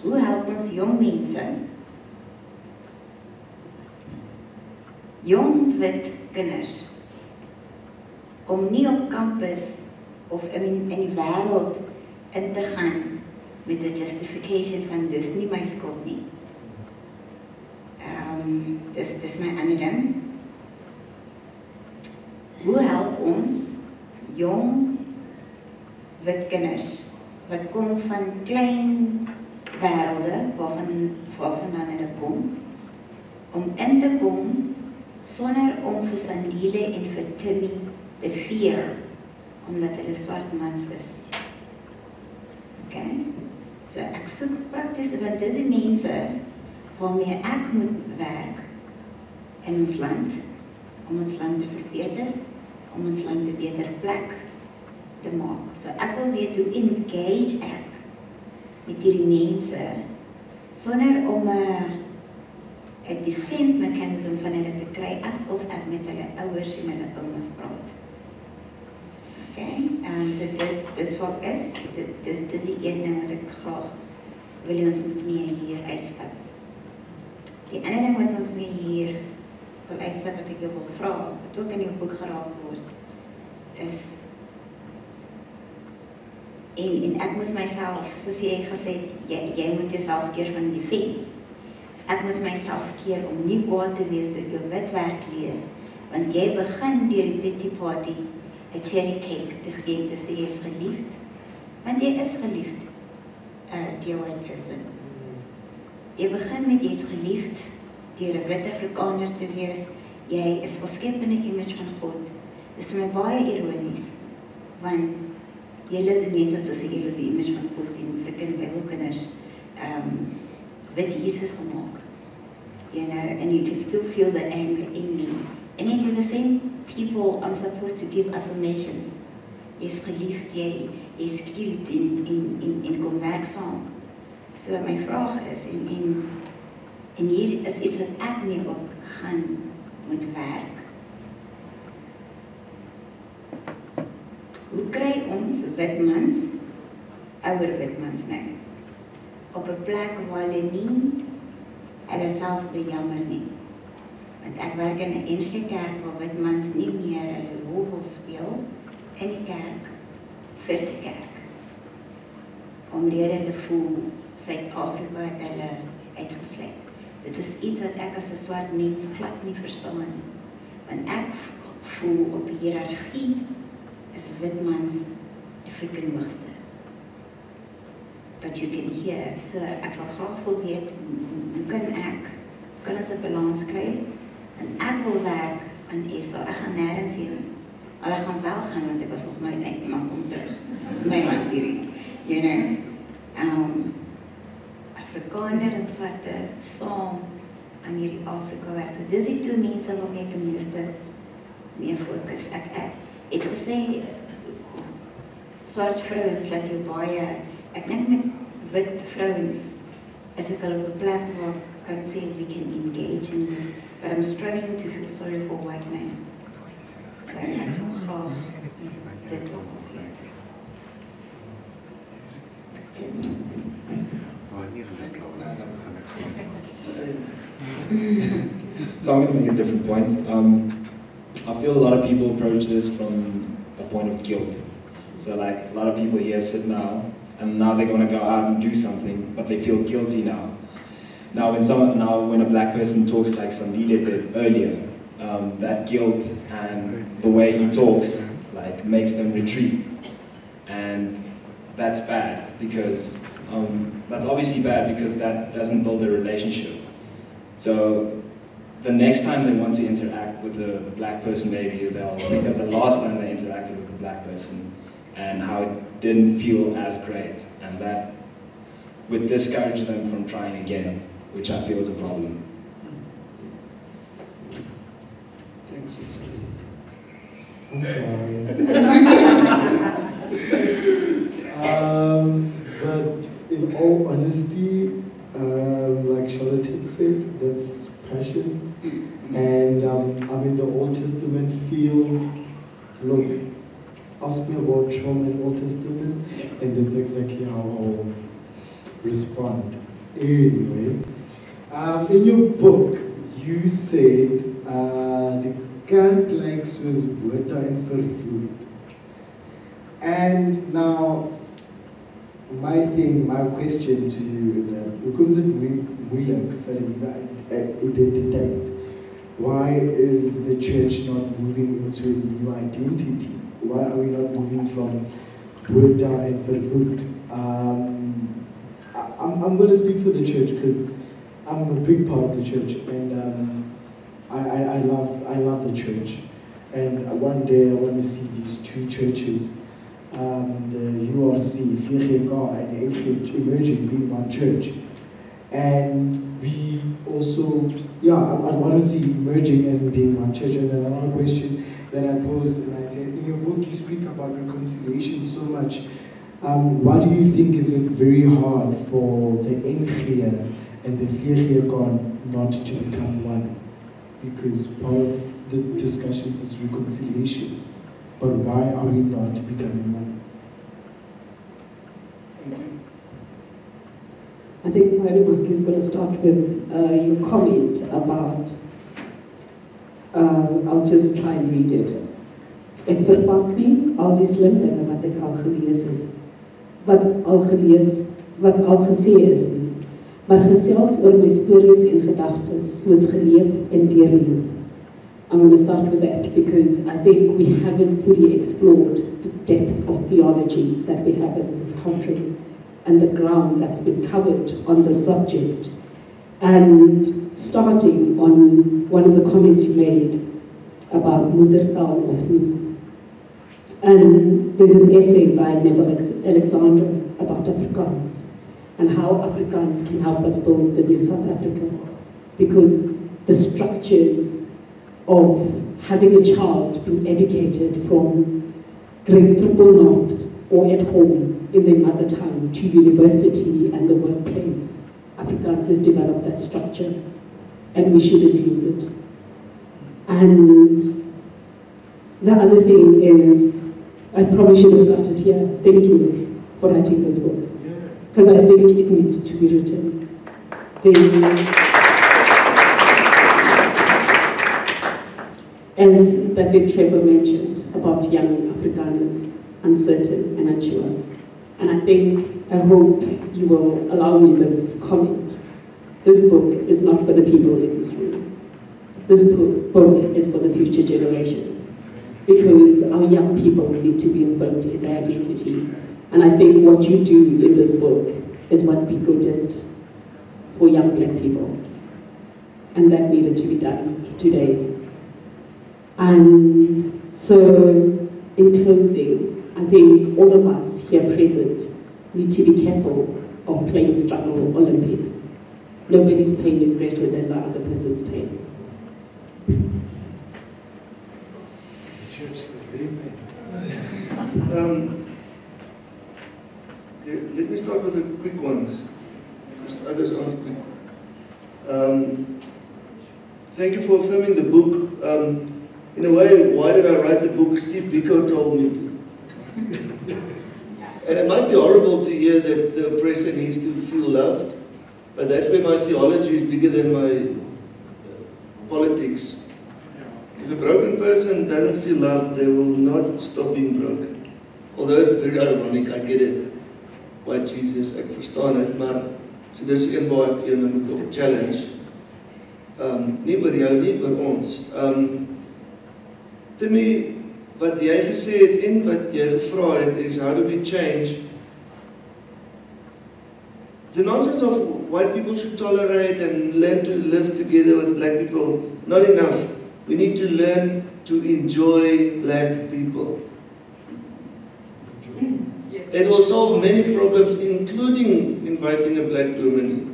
Hoe help ons jong mense, jong wit kinders, om nie op kampus of in die wêreld in te gaan met 'n justification van dis nie my skuld nie. Dis my ander ding. Hoe help ons jong wit kinders wat kom van klein wêrelde waarvan hulle kom, om in te kom sonder om vir Sandile en vir Timmy te fear, omdat hulle swart mans is. Okay? So ek soek prakties, want dis die mense waarmee ek moet werk in ons land, om ons land te verbeter, om ons land 'n beter plek te maak. So ek wil weet hoe engage ek met hierdie mense sonder om 'n defense mechanism van hulle te kry asof ek met hulle ouers en hulle oumas praat. Okay, so dis fokus, dis die een ding wat ek graag wil ons moet mee hier uitstap. Die ander ding wat ons mee hier wil uitstap wat ek jou wil vra, wat ook in jou boek geraak word, is en ek moes myself, soos jy gesê het, jy moet jouself keer van defense. Ek moes myself keer om nie kwaad te wees dat jou witwerk lees, want jy begin deur die pity party 'n cherry cake te gee te sê jy is geliefd, want jy is geliefd deur 'n white person. Jy begin met jy is geliefd deur 'n wit Afrikaner te wees, jy is geskep in 'n image van God. Dit is vir my baie ironies, want julle is die mense wat sê julle is die image van God en freaking Bybelkinders wit Jesus gemaak. You know, and you can still feel the anger in me. And then to the same people, I'm supposed to give affirmations. Jy's geliefd, jy's cute en kom werk saam. So my vraag is, en hier is iets wat ek mee op gaan moet werk. Hoe kry ons wit mans, ouer wit mans nou, op 'n plek waar hulle nie hulle self bejammer nie? Want ek werk in 'n NG kerk waar wit mans nie meer hulle rol wil speel in die kerk vir die kerk. Omdat hulle voel Suid-Afrika het hulle uitgesluit. Dit is iets wat ek as 'n swart mens glad nie verstaan nie. Want ek voel op die hiërargie is wit mans die freaking hoogste. But you can hear, so ek sal graag wil weet, hoe kan ons 'n balans kry? En ek wil werk aan ESA, ek gaan nergens heen. Al ek gaan wel gaan, want ek was nog nooit uit, maar kom terug. Dat is my land hierdie, you know. Afrikaner en swarte saam aan hierdie Afrika werk. So dis die twee mense waarmee ek die meeste mee fokus. Ek het gesê, swart vrouens laat jou baie, ek dink met wit vrouens is ek al op 'n plek waar ek kan sê we can engage in this, but I'm struggling to feel sorry for white men. So ek sal graag dit ook weet. So I'm going to make a different point. I feel a lot of people approach this from a point of guilt. So like a lot of people here sit now, and now they're going to go out and do something, but they feel guilty now. Now when a black person talks like Sandile did earlier, that guilt and the way he talks like makes them retreat, and that's bad because that's obviously bad because that doesn't build a relationship. So the next time they want to interact with a black person, maybe they'll think of the last time they interacted with a black person and how it didn't feel as great, and that would discourage them from trying again, which I feel is a problem. Thanks, I'm sorry. But in all honesty, like Charlotte had said, that's passion. And I'm in the Old Testament field. Look, ask me about trauma in Old Testament, and that's exactly how I'll respond. Anyway, in your book, you said the cat likes was butter and for food. And now, my question to you is that, because it moeilijk vir identiteit, why is the church not moving into a new identity? Why are we not moving from butter and for food? I'm going to speak for the church because I'm a big part of the church, and I love the church. And one day I want to see these two churches, the URC, VGK, and NG emerging, being one church. And we also, yeah, I want to see merging and being one church. And then another question that I posed, and I said, in your book you speak about reconciliation so much. Why do you think is it very hard for the Enkhiya and the Viergeekon not to become one? Because part of the discussions is reconciliation. But why are we not becoming one? I think my remark is going to start with your comment about, I'll just try and read it. Ek verpak nie al die slim dinge wat ek al gelees is, wat al gesê is nie, maar gesels oor my stories en gedagtes soos geleef en deurleef. I'm going to start with that because I think we haven't fully explored the depth of theology that we have as this country and the ground that's been covered on the subject. And starting on one of the comments you made about Moedertaal of me. And there's an essay by Neville Alexander about Afrikaans and how Afrikaans can help us build the new South Africa. Because the structures of having a child being educated from grade triple naught or at home in their mother tongue to university and the workplace, Afrikaans has developed that structure and we shouldn't use it. And the other thing is, I probably should have started here. Thank you for writing this book. Because I think it needs to be written. As Dr. Trevor mentioned about young Afrikaners, uncertain and unsure. And I hope you will allow me this comment. This book is not for the people in this room. This book is for the future generations. Because our young people need to be affirmed in their identity. And I think what you do in this book is what Biko did for young black people. And that needed to be done today. And so, in closing, I think all of us here present need to be careful of playing struggle Olympics. Nobody's pain is greater than the other person's pain. Let me start with the quick ones, because others aren't quick. Thank you for affirming the book. In a way, why did I write the book? Steve Biko told me to. And it might be horrible to hear that the oppressor needs to feel loved, but that's where my theology is bigger than my politics. If a broken person doesn't feel loved, they will not stop being broken. Although it's very ironic, I get it. Why Jesus, ek verstaan het, maar so dis een waar ek jou moet op challenge. Nie oor jou, nie oor ons. Timmy, wat jy gesê het en wat jy gevra het is, how do we change? The nonsense of white people should tolerate and learn to live together with black people, not enough. We need to learn to enjoy black people. It will solve many problems, including inviting a black dominee.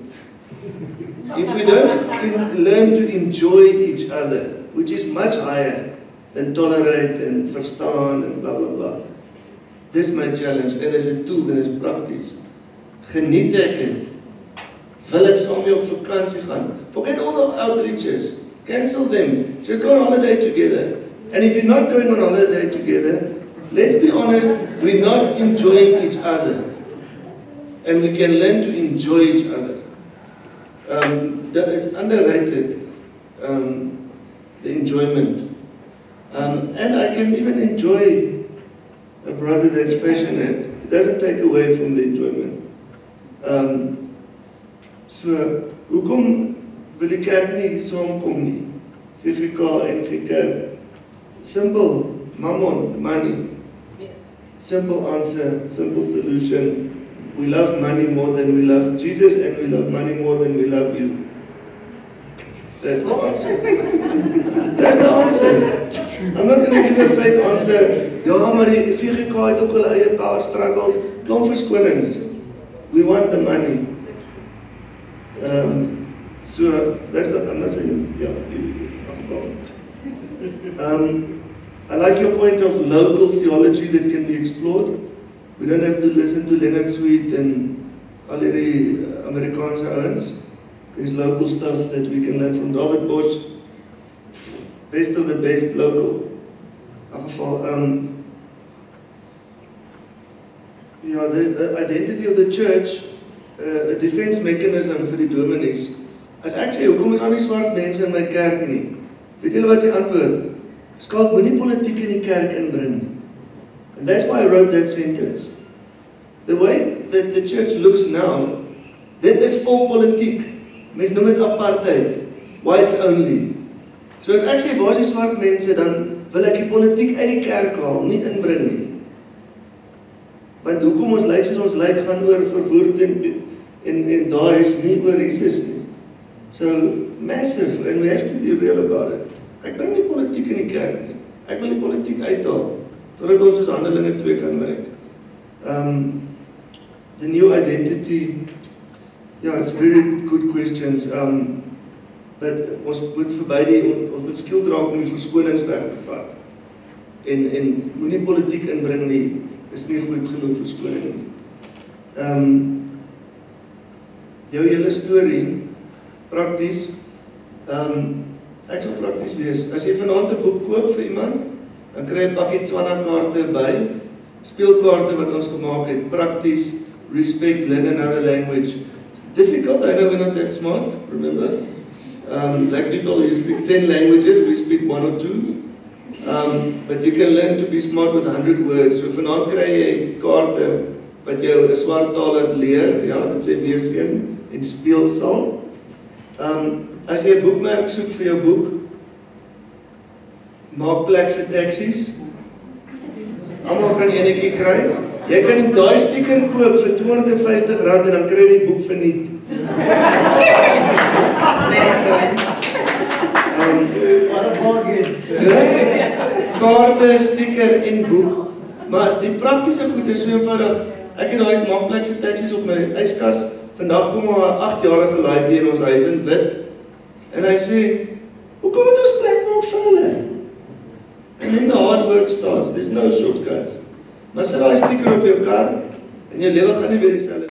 If we don't learn to enjoy each other, which is much higher than tolerate and verstaan and blah blah blah. This is my challenge, and as a tool, then it's practice. Geniet ek het. Wil ek saam mee op vakansie gaan? Forget all the outreaches. Cancel them. Just go on holiday together. And if you're not going on holiday together, let's be honest, we're not enjoying each other. And we can learn to enjoy each other. It's underrated, the enjoyment. And I can even enjoy a brother that's passionate. It doesn't take away from the enjoyment. So, hoekom wil die kerk nie saamkom nie? VGK en GK. Simple, mammon, money. Simple answer, simple solution. We love money more than we love Jesus, and we love money more than we love you. That's the answer. That's the answer. I'm not going to give a fake answer. Ja, maar die VGK het ook hulle eie paar struggles, klomp verskonings. We want the money. So that's the, I'm not saying, yeah, I like your point of local theology that can be explored. We don't have to listen to Leonard Sweet and all the Amerikaanse ouens. There's local stuff that we can learn from David Bosch. Best of the best local. In geval, yeah, the identity of the church, a defense mechanism vir die dominees. As ek sê, hoekom is al die swart mense in my kerk nie? Weet julle wat sy antwoord? Skalk moenie politiek in die kerk inbring nie. And that's why I wrote that sentence. The way that the church looks now, dit is vol politiek. Mens noem dit apartheid, whites only. So as ek sê, waar is die swart mense, dan wil ek die politiek uit die kerk haal, nie inbring nie. Want hoekom ons lyk soos ons lyk, gaan oor verwoording en daai is nie oor Jesus nie. So, massive, and we have to be real about it. Ek bring nie politiek in die kerk nie. Ek wil die politiek uithaal, totdat ons as Handelinge 2 kan lyk. The new identity, yeah, it's very good questions. But ons moet verby die, ons moet skild raak om die verskoningsreg te vat. En moenie politiek inbring nie, is nie goed genoeg verskoning nie. Jou hele storie, prakties, ek sal prakties wees. As jy vanaand 'n boek koop vir iemand, dan kry jy 'n pakkie Tswana-kaarte by, speelkaarte wat ons gemaak het, prakties, respect, learn another language. It's difficult, I know we're not that smart, remember? Like people, you speak 10 languages, we speak 1 or 2. But you can learn to be smart with 100 words. So vanaand kry jy kaarte wat jou 'n swart taal laat leer, ja, dit sê weeseen en speelsal. As jy 'n boekmerk soek vir jou boek, maak plek vir taksies. Almal kan enetjie kry. Jy kan daai sticker koop vir R250 en dan kry jy die boek verniet. Kaarte, sticker en boek. Maar die praktiese goed is so eenvoudig. Ek het daai maak plek vir taksies op my yskas. Vandag kom 'n 8-jarige laai in ons huis in wit. En hy sê, "Hoekom moet ons plek maak vir hulle?" And then the hard work starts. There's no shortcuts. Maar sit daai sticker op jou kar en jou lewe gaan nie weer dieselfde